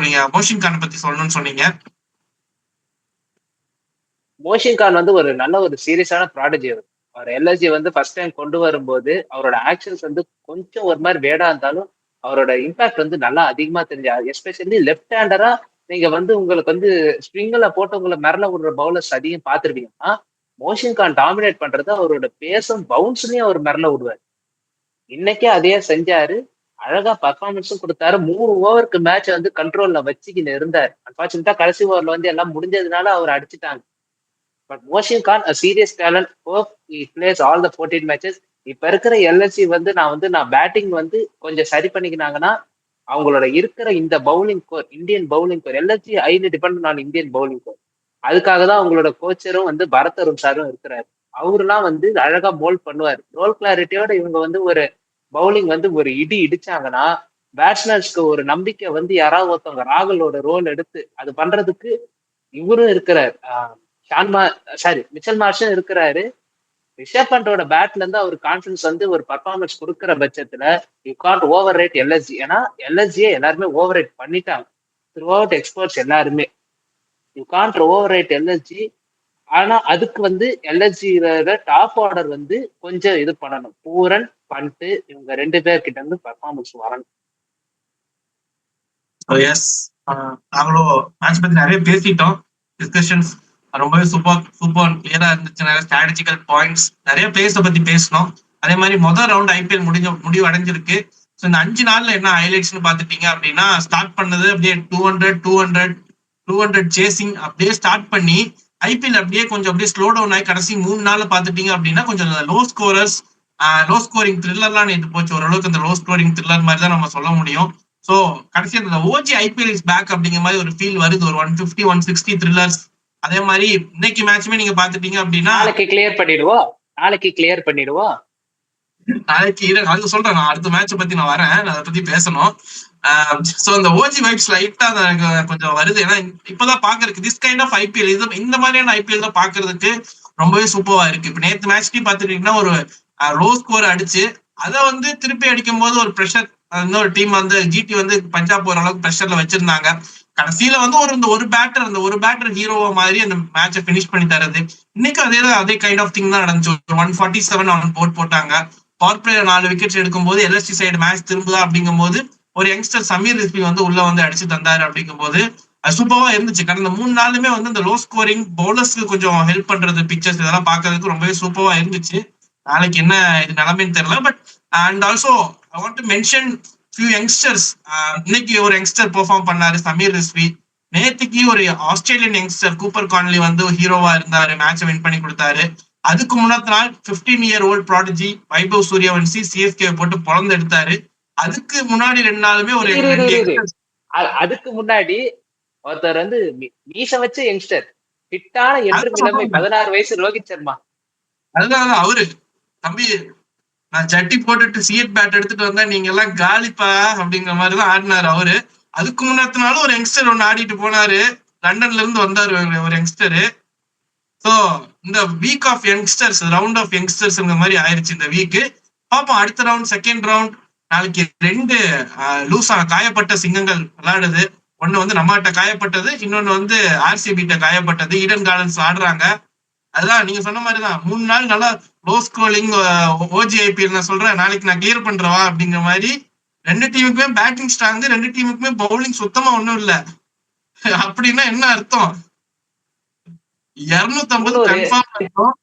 நீங்க மோஷின் கான் பத்தி சொல்லணும்னு சொன்னீங்க. மோஷின் கான் வந்து ஒரு நல்ல ஒரு சீரியஸான ப்ராடஜி. அவர் எல்எஸ்ஜி வந்து ஃபர்ஸ்ட் டைம் கொண்டு வரும்போது அவரோட ஆக்ஷன்ஸ் வந்து கொஞ்சம் ஒரு மாதிரி வேடா இருந்தாலும் அவரோட இம்பாக்ட் வந்து நல்லா அதிகமா தெரிஞ்சு, எஸ்பெஷலி லெஃப்ட் ஹேண்டரா நீங்க வந்து உங்களுக்கு வந்து ஸ்ட்ரிங்ல போட்டு உங்களை மிரள விடுற பவுலர்ஸ் அதிகம் பார்த்துருப்பீங்கன்னா, மோஷின் கான் டாமினேட் பண்றது அவரோட பேசும் பவுன்ஸ்லயும் அவர் மிரள விடுவார். இன்னைக்கே அதையே செஞ்சாரு, அழகா பர்ஃபார்மன்ஸும் கொடுத்தாரு. 3 ஓவருக்கு மேட்ச் வந்து கண்ட்ரோல்ல வச்சுக்கின்னு இருந்தார். அன்பார்ச்சுனேட்டா கடைசி ஓவர்ல வந்து எல்லாம் முடிஞ்சதுனால அவர் அடிச்சுட்டாங்க. But Mohsin Khan a serious talent. He plays all the 14 matches. இப்ப இருக்கிற எல்எஸ்சி வந்து நான் பேட்டிங் வந்து கொஞ்சம் சரி பண்ணிக்கினாங்கன்னா அவங்களோட இருக்கிற இந்த bowling core, Indian bowling core, LSC highly depend on Indian bowling core. அதுக்காக தான் அவங்களோட கோச்சரும் வந்து பரத் அருண் சாரும் இருக்கிறாரு. அவருலாம் வந்து அழகா மோல்ட் பண்ணுவார். ரோல் கிளாரிட்டியோட இவங்க வந்து ஒரு பவுலிங் வந்து ஒரு இடி இடிச்சாங்கன்னா பேட்ஸ்மேன்ஸ்க்கு ஒரு நம்பிக்கை வந்து யாராவது ஒருத்தவங்க ராகுலோட ரோல் எடுத்து அது பண்றதுக்கு இவரும் இருக்கிறார். மிச்சல் மார்ஷும் இருக்கிறாரு. ரிஷப் பண்டோட பேட்ல இருந்து அவர் கான்பிடன்ஸ் வந்து ஒரு பர்ஃபார்மன்ஸ் கொடுக்குற பட்சத்துல you can't over rate LSG. ஏன்னா எல்எஸ்ஜியை எல்லாருமே ஓவர் ரேட் பண்ணிட்டாங்க, த்ரூ அவுட் எக்ஸ்பர்ட்ஸ் எல்லாருமே. You can't over rate LSG. ஆனா அதுக்கு வந்து எல்எஸ்ஜியோட டாப் ஆர்டர் வந்து கொஞ்சம் இது பண்ணணும். பூரன் பண்ட்டு இவங்க 2 பேர்கிட்ட இருந்து பர்ஃபார்மன்ஸ் வரணும். நாங்களும் மேட்ச் பத்தி நிறைய பேசிட்டோம். டிஸ்கஷன்ஸ் ரொம்பவே சூப்பர் கிளியரா இருந்துச்சு. நிறைய ஸ்ட்ராட்டஜிக்கல் பாயிண்ட்ஸ், நிறைய பிளேயர்ஸை பத்தி பேசணும். அதே மாதிரி முதல் ரவுண்ட் ஐபிஎல் முடிவு அடைஞ்சிருக்கு. ஸோ இந்த 5 நாள்ல என்ன ஹைலைட்ஸ்னு பாத்துட்டீங்க அப்படின்னா, ஸ்டார்ட் பண்ணது அப்படியே 200 சேசிங் அப்படியே ஸ்டார்ட் பண்ணி ஐபிஎல் அப்படியே கொஞ்சம் அப்படியே ஸ்லோ டவுன் ஆகி கடைசி 3 நாள்ல பாத்துட்டீங்க அப்படின்னா கொஞ்சம் லோ ஸ்கோரிங் த்ரில்லர்லாம் நேற்று போச்சு. ஓரளவுக்கு அந்த லோ ஸ்கோரிங் த்ரில்லர் மாதிரி தான் நம்ம சொல்ல முடியும். ஸோ கடைசி அந்த ஓஜி ஐபிஎல் இஸ் பேக் அப்படிங்கிற மாதிரி ஒரு ஃபீல் வருது. ஒரு 150 160 த்ரில்லர்ஸ். அதே மாதிரி இன்னைக்கு மேட்சுமே நீங்க பாத்துட்டீங்க அப்படின்னா நாளைக்கு கிளியர் பண்ணிடுவோம். நாளைக்கு அது சொல்றேன், நான் அடுத்த மேட்சை பத்தி நான் வரேன், அதை பத்தி பேசணும். சோ இந்த ஓஜி வைப்ஸ் லைட்டா கொஞ்சம் வருது. ஏன்னா இப்பதான் பாக்குறதுக்கு திஸ் கைண்ட் ஆஃப் ஐபிஎல், இது இந்த மாதிரியான ஐபிஎல் தான் பாக்குறதுக்கு ரொம்பவே சூப்பரா இருக்கு. இப்ப நேற்று மேட்ச்க்கு பாத்துட்டீங்கன்னா ஒரு லோ ஸ்கோர் அடிச்சு அதை வந்து திருப்பி அடிக்கும் போது ஒரு ப்ரெஷர், இன்னொரு டீம் வந்து ஜிடி வந்து பஞ்சாப் ஓரளவுக்கு ப்ரெஷர்ல வச்சிருந்தாங்க. கடைசியில வந்து ஒரு பேட்டர் ஹீரோவா மாதிரி அந்த மேட்சை பினிஷ் பண்ணி தரது. இன்னைக்கு அதே கைண்ட் ஆஃப் திங் தான் நடந்துச்சு. 147 அவன் போட்டாங்க. பவர் பிளேயர் 4 விக்கெட்ஸ் எடுக்கும் போது எல்எஸ்டி சைடு மேட்ச் திரும்புதா அப்படிங்கும் போது ஒரு யங்ஸ்டர் சமீர் ரிஸ்வி வந்து உள்ள வந்து அடிச்சு தந்தாரு. அப்படிங்கும் போது அது சூப்பரா இருந்துச்சு. கடந்த 3 நாளுமே வந்து இந்த லோ ஸ்கோரிங் பவுலர்ஸ்க்கு கொஞ்சம் ஹெல்ப் பண்றது, பிக்சர்ஸ் இதெல்லாம் பாக்குறதுக்கு ரொம்பவே சூப்பரா இருந்துச்சு. நாளைக்கு என்ன இது நிலைமைன்னு தெரியல. But and also I want to mention few youngsters. இன்னைக்கு ஒரு யங்ஸ்டர் பெர்ஃபார்ம் பண்ணாரு, சமீர் ரிஸ்வி. நேற்றுக்கு ஒரு ஆஸ்திரேலியன் யங்ஸ்டர் கூப்பர் கான்லி வந்து ஹீரோவா இருந்தாரு, மேட்சை வின் பண்ணி கொடுத்தாரு. அதுக்கு முன்னாடி நாள் 15-year-old prodigy Vaibhav Suryavanshi CSK போட்டு பிறந்து எடுத்தாரு. அதுக்கு முன்னாடி 2 நாளுமே ஒரு அதுக்கு முன்னாடி ஒருத்தர் வந்து மீச வச்ச யங்ஸ்டர் ஹிட்டான 16 வயசு ரோஹித் சர்மா. அதுதான் அவரு தம்பி, நான் ஜட்டி போட்டுட்டு சிஎட் பேட் எடுத்துட்டு வந்தா நீங்க எல்லாம் காலிப்பா அப்படிங்கிற மாதிரிதான் ஆடினாரு அவரு. அதுக்கு முன்னாடினாலும் ஒரு யங்ஸ்டர் ஒன்னு ஆடிட்டு போனாரு, லண்டன்ல இருந்து வந்தாரு ஒரு யங்ஸ்டரு. ஸோ இந்த week of youngsters, round of youngsters மாதிரி ஆயிடுச்சு இந்த வீக்கு. பார்ப்போம் அடுத்த ரவுண்ட், செகண்ட் ரவுண்ட் நாளைக்கு 2 லூசா காயப்பட்ட சிங்கங்கள் விளையாடுது. ஒண்ணு வந்து நம்மகிட்ட காயப்பட்டது, இன்னொன்னு வந்து ஆர்சிபி கிட்ட காயப்பட்டது. ஈடன் கார்டன்ஸ் ஆடுறாங்க. அதுதான் நீங்க சொன்ன மாதிரிதான் 3 நாள் நல்லா லோ ஸ்க்ரோலிங் OGIPL நான் சொல்றேன், நாளைக்கு நான் கிளியர் பண்றவா அப்படிங்கிற மாதிரி. 2 டீமுக்குமே பேட்டிங் ஸ்ட்ராங், 2 டீமுக்குமே பவுலிங் சுத்தமா ஒண்ணும் இல்ல. அப்படின்னா என்ன அர்த்தம்? 250 கன்ஃபார்ம் இருக்கும்.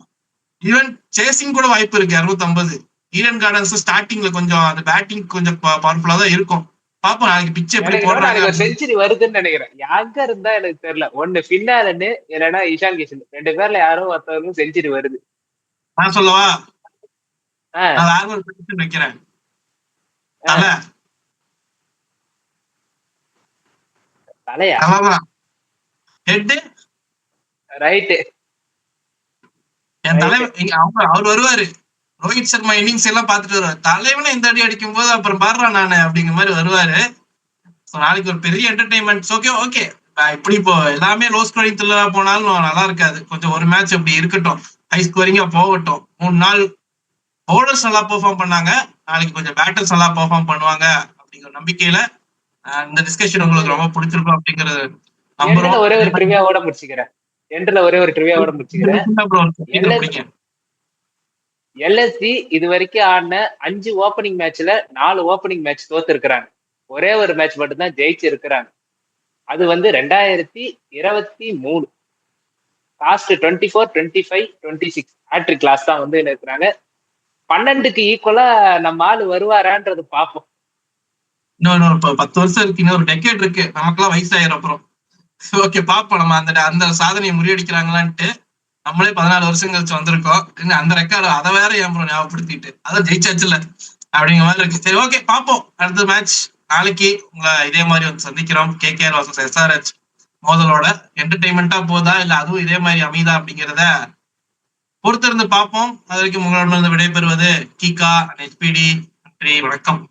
ஈவன் சேசிங் கூட வாய்ப்பு இருக்கு 250. ஈடன் கார்டன்ஸ் ஸ்டார்டிங்ல கொஞ்சம் அந்த பேட்டிங் கொஞ்சம் பவர்ஃபுல்லா தான் இருக்கும். பாப்போம் நாளைக்கு பிட்ச் எப்படி போடுறாங்க. செஞ்சுரி வருதுன்னு நினைக்கிறேன். யாங்க இருந்தா எனக்கு தெரியல. ஒண்ணு பின்னாலன்னு இல்லைன்னா இஷான் கிஷன், 2 பேர்ல யாரோ ஒருத்தவங்க செஞ்சுரி வருது. நான் சொல்லவா? நான் வேற ஒரு ப்ரெடிக்ஷன் வைக்கிறேன். தலையா ஹெட் ரைட். என் தலைவன் அவர் வருவாரு. ரோஹித் சர்மா இன்னிங்ஸ் எல்லாம் பாத்துட்டு வருவாரு. தலைவனை இந்த அடி அடிக்கும் போது அப்புறம் பாடுறான் நானு அப்படிங்கிற மாதிரி வருவாரு. நாளைக்கு ஒரு பெரிய என்டர்டைன்மெண்ட். ஓகே இப்படி இப்போ எல்லாமே லோ ஸ்கோரிங் த்ரில்லரா போனாலும் நல்லா இருக்காது. கொஞ்சம் ஒரு மேட்ச் அப்படி இருக்கட்டும், ஹை ஸ்கோரிங்கா போகட்டும். 3 நாள் பவுலர்ஸ் நல்லா பெர்ஃபார்ம் பண்ணாங்க, நாளைக்கு கொஞ்சம் பேட்டர்ஸ் நல்லா பெர்ஃபார்ம் பண்ணுவாங்க அப்படிங்கிற நம்பிக்கையில இந்த டிஸ்கஷன் உங்களுக்கு ரொம்ப பிடிச்சிருக்கும் அப்படிங்கிறது நம்புறோம். ஒரே ஒரு ட்ரிவியாவோட முடிச்சுக்கிறேன். எல்எஸ்டி இது வரைக்கும் ஆடின 5 ஓப்பனிங் மேட்ச்ல 4 ஓப்பனிங் மேட்ச் தோத்து இருக்கிறாங்க. ஒரே ஒரு மேட்ச் மட்டும் தான் ஜெயிச்சு இருக்கிறாங்க. அது வந்து 2023 லாஸ்ட் 24, 25, 26 ஹேட்ரிக் கிளாஸ் தான் வந்து இருக்கிறாங்க. 12க்கு ஈக்குவலா நம்ம ஆளு வருவாரான்றது பார்ப்போம். இன்னொரு 10 வருஷம் இருக்கு, இன்னொரு டெக்கேட் இருக்கு, நமக்கெல்லாம் வயசாயிரும் அப்புறம். ஓகே பாப்போம் நம்ம அந்த சாதனையை முறியடிக்கிறாங்களான்ட்டு. நம்மளே 14 வருஷம் கழிச்சு வந்திருக்கோம். அந்த ரெக்கார்டு அதை வேற ஏன் ஞாபகப்படுத்திட்டு அதான் ஜெயிச்சாச்சுல அப்படிங்கிற மாதிரி இருக்கு. சரி ஓகே பாப்போம். அடுத்த மேட்ச் நாளைக்கு உங்களை இதே மாதிரி வந்து சந்திக்கிறோம். KKR vs SRH மோதலோட. என்டர்டைன்மெண்டா போதா இல்ல அதுவும் இதே மாதிரி அமைதா அப்படிங்கிறத பொறுத்திருந்து பார்ப்போம். அது வரைக்கும் உங்களிடமிருந்து விடைபெறுவது கீகா, HPD. நன்றி, வணக்கம்.